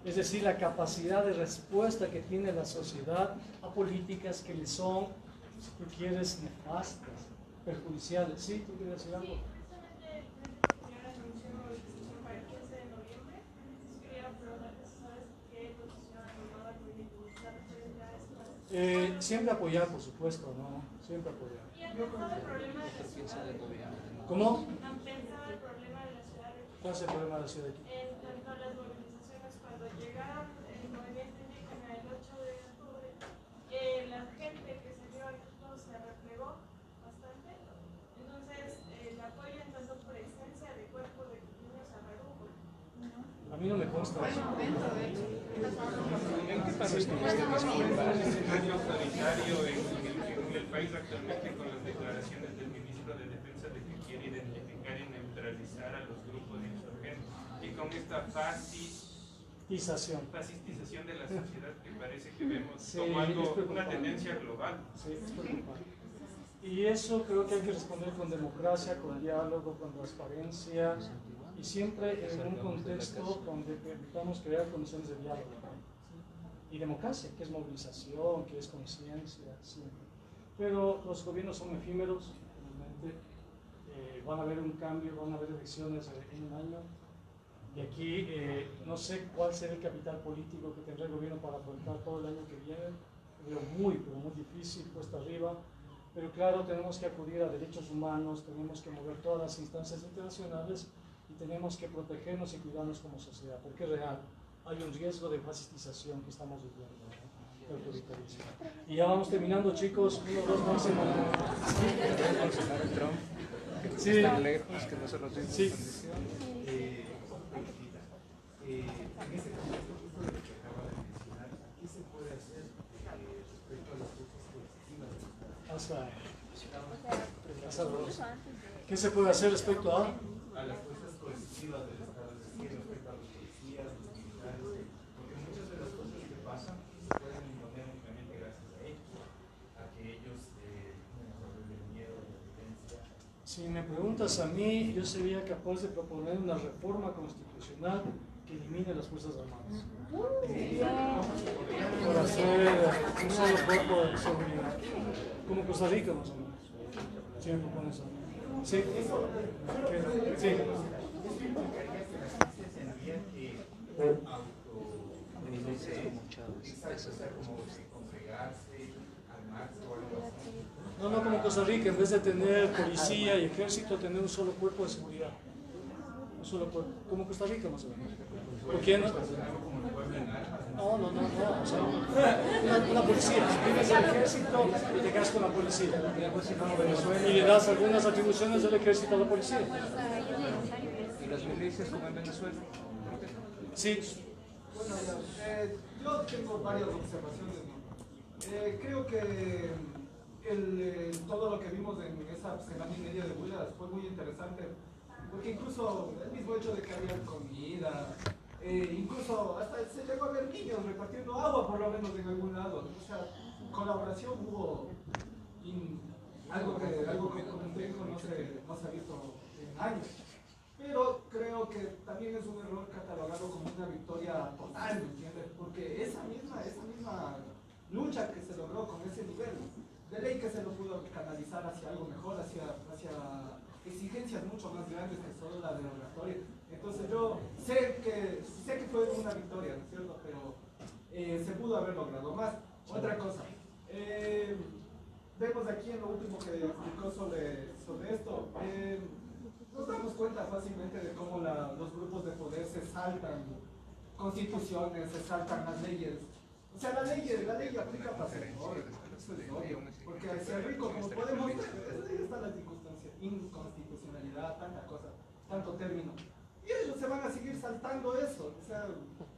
S1: Es decir, la capacidad de respuesta que tiene la sociedad a políticas que le son, si tú quieres, nefastas, perjudiciales. ¿Sí? ¿Tú quieres decir algo? Siempre apoyar, por supuesto, ¿no? Siempre apoyar.
S8: ¿Y han pensado el problema de la ciudad de Quito?
S1: ¿Cómo?
S8: ¿Han pensado el problema de la ciudad de Quito?
S1: ¿Cuál es el problema de la ciudad de Quito?
S8: En tanto a las movilizaciones, cuando llegaron el movimiento indígena el 8 de octubre, la gente que salió a todos
S1: A mí no me consta eso.
S11: ¿En qué pasa este escenario autoritario en el país actualmente con las declaraciones del ministro de Defensa de que quiere identificar y neutralizar a los grupos insurgentes? Y con esta fascistización de la sociedad que parece que vemos como algo, una tendencia global.
S1: Sí, es preocupante. Y eso creo que hay que responder con democracia, con diálogo, con transparencia y siempre en un contexto donde permitamos crear condiciones de diálogo. Y democracia, que es movilización, que es conciencia, siempre. Pero los gobiernos son efímeros, realmente. Van a haber un cambio, van a haber elecciones en un año. Y aquí no sé cuál será el capital político que tendrá el gobierno para afrontar todo el año que viene. Veo pero muy difícil, cuesta arriba. Pero claro, tenemos que acudir a derechos humanos, tenemos que mover todas las instancias internacionales y tenemos que protegernos y cuidarnos como sociedad, porque es real. Hay un riesgo de fascistización que estamos viviendo, ¿no? De autoritarismo. Y ya vamos terminando, chicos. 1 o 2 más semanas.
S11: Sí. Están lejos, que no se los digo.
S1: Sí.
S12: En ese contexto justo de lo que acaba de mencionar, ¿qué se puede hacer respecto a las fuerzas coercitivas?
S1: ¿Qué se puede hacer respecto a?
S12: A las fuerzas coercitivas del Estado, es decir, respecto a los policías, los militares, porque muchas de las cosas que pasan se pueden imponer únicamente gracias a ellos, a que ellos el miedo, la violencia.
S1: Si me preguntas a mí, yo sería capaz de proponer una reforma constitucional que elimine las Fuerzas Armadas. Para hacer un solo cuerpo de seguridad. Como Costa Rica, más o menos. Si me propones eso. Sí. Sí. No, como Costa Rica, en vez de tener policía y ejército, tener un solo cuerpo de seguridad. Un solo cuerpo. Como Costa Rica, más o menos. ¿Por qué no? No. O sea, una policía. Si tienes el ejército y te quedas con la policía. Y le das algunas atribuciones del ejército a la policía.
S6: ¿Y las milicias como en Venezuela?
S1: Sí.
S13: Bueno, yo tengo varias observaciones. Creo que todo lo que vimos en esa semana y media de huelgas fue muy interesante, porque incluso el mismo hecho de que había comida, incluso hasta se llegó a ver niños repartiendo agua por lo menos en algún lado. O sea, colaboración hubo, algo que como tengo no se ha visto en años. Pero creo que también es un error catalogarlo como una victoria total, ¿me entiendes? Porque esa misma lucha que se logró con ese nivel, de ley que se lo pudo canalizar hacia algo mejor, hacia exigencias mucho más grandes que solo la derogatoria. Entonces yo sé que fue una victoria, ¿no es cierto? Pero se pudo haber logrado más. Otra cosa, vemos aquí en lo último que explicó sobre esto, nos damos cuenta fácilmente de cómo los grupos de poder se saltan constituciones, se saltan las leyes. O sea, la ley aplica para ser pobre, eso es obvio, porque si el rico, como podemos ver, ahí está la inconstitucionalidad, tanta cosa, tanto término. Y ellos se van a seguir saltando eso, o sea,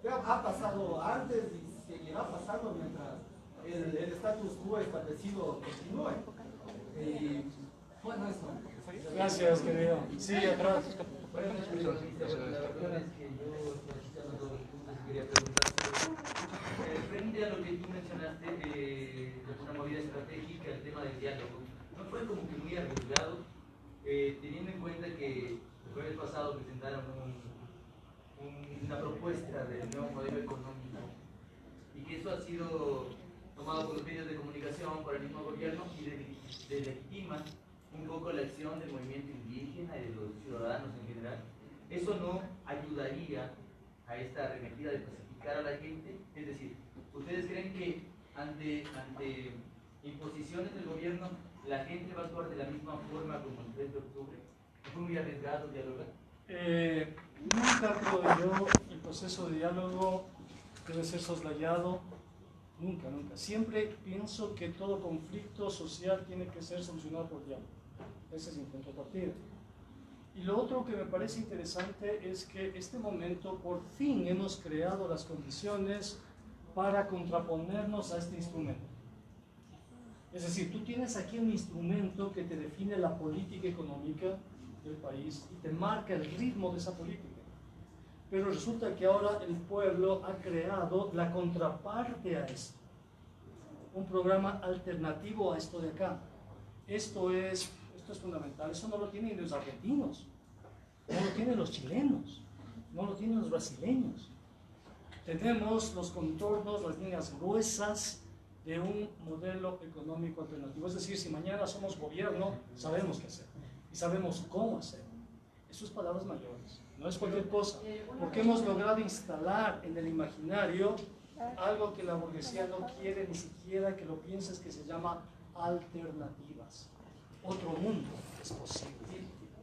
S13: ya ha pasado antes y seguirá pasando mientras el status quo establecido continúe. Y bueno, eso.
S1: Gracias, querido. Sí, atrás.
S12: Bueno, la verdad es que yo quería preguntar frente a lo que tú mencionaste de una movida estratégica, el tema del diálogo. ¿No fue como que muy arriesgado, teniendo en cuenta que el jueves pasado presentaron una propuesta del nuevo modelo económico y que eso ha sido tomado por los medios de comunicación, por el mismo gobierno y deslegitima un poco la acción del movimiento indígena y de los ciudadanos en general? ¿Eso no ayudaría a esta arremetida de pacificar a la gente? Es decir, ¿ustedes creen que ante imposiciones del gobierno la gente va a actuar de la misma forma como el 3 de octubre? ¿Fue muy arriesgado dialogar?
S1: Nunca creo yo el proceso de diálogo debe ser soslayado. Nunca. Siempre pienso que todo conflicto social tiene que ser solucionado por diálogo. Ese es mi punto de partida. Y lo otro que me parece interesante es que este momento por fin hemos creado las condiciones para contraponernos a este instrumento. Es decir, tú tienes aquí un instrumento que te define la política económica del país y te marca el ritmo de esa política. Pero resulta que ahora el pueblo ha creado la contraparte a esto. Un programa alternativo a esto de acá. Esto es fundamental. Eso no lo tienen los argentinos, no lo tienen los chilenos, no lo tienen los brasileños. Tenemos los contornos, las líneas gruesas de un modelo económico alternativo. Es decir, si mañana somos gobierno, sabemos qué hacer y sabemos cómo hacerlo. Eso es palabras mayores, no es cualquier cosa, porque hemos logrado instalar en el imaginario algo que la burguesía no quiere ni siquiera que lo pienses, que se llama alternativas. Otro mundo es posible,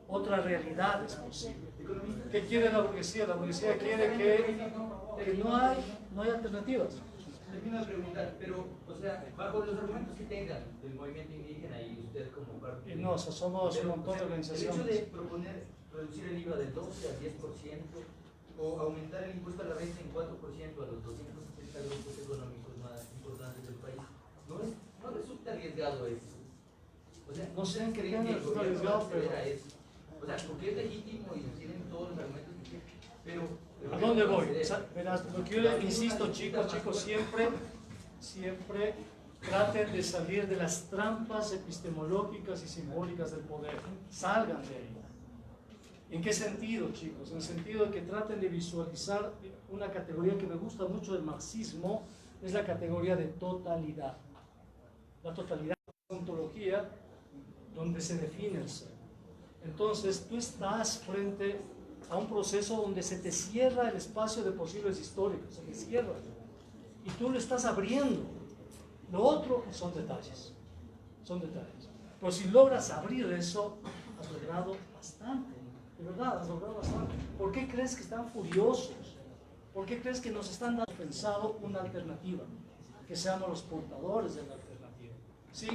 S1: otra realidad es posible. ¿Qué quiere la burguesía? La burguesía quiere que no hay alternativas.
S12: Termino de preguntar, pero, o sea, bajo los argumentos que tengan del movimiento indígena y usted como parte...
S1: No, o sea, somos un montón de organizaciones.
S12: El hecho de proponer reducir el IVA del 12 al 10% o aumentar el impuesto a la renta en 4% a los 270 grupos económicos más importantes del país, ¿no resulta arriesgado eso? O sea,
S1: no sé en qué
S12: creen que el gobierno
S1: arriesgado,
S12: va a acceder
S1: pero...
S12: a eso. O sea, porque es legítimo y tienen todos los argumentos que quieren, pero...
S1: ¿A dónde voy? Verás, lo que yo insisto, chicos, siempre traten de salir de las trampas epistemológicas y simbólicas del poder. Salgan de ahí. ¿En qué sentido, chicos? En el sentido de que traten de visualizar una categoría que me gusta mucho del marxismo, es la categoría de totalidad. La totalidad es una ontología donde se define el ser. Entonces, tú estás frente a un proceso donde se te cierra el espacio de posibles históricos, se te cierra, y tú lo estás abriendo. Lo otro son detalles, pero si logras abrir eso, has logrado bastante, de verdad, has logrado bastante. ¿Por qué crees que están furiosos? ¿Por qué crees que nos están dando pensado una alternativa? Que seamos los portadores de la alternativa. Sí,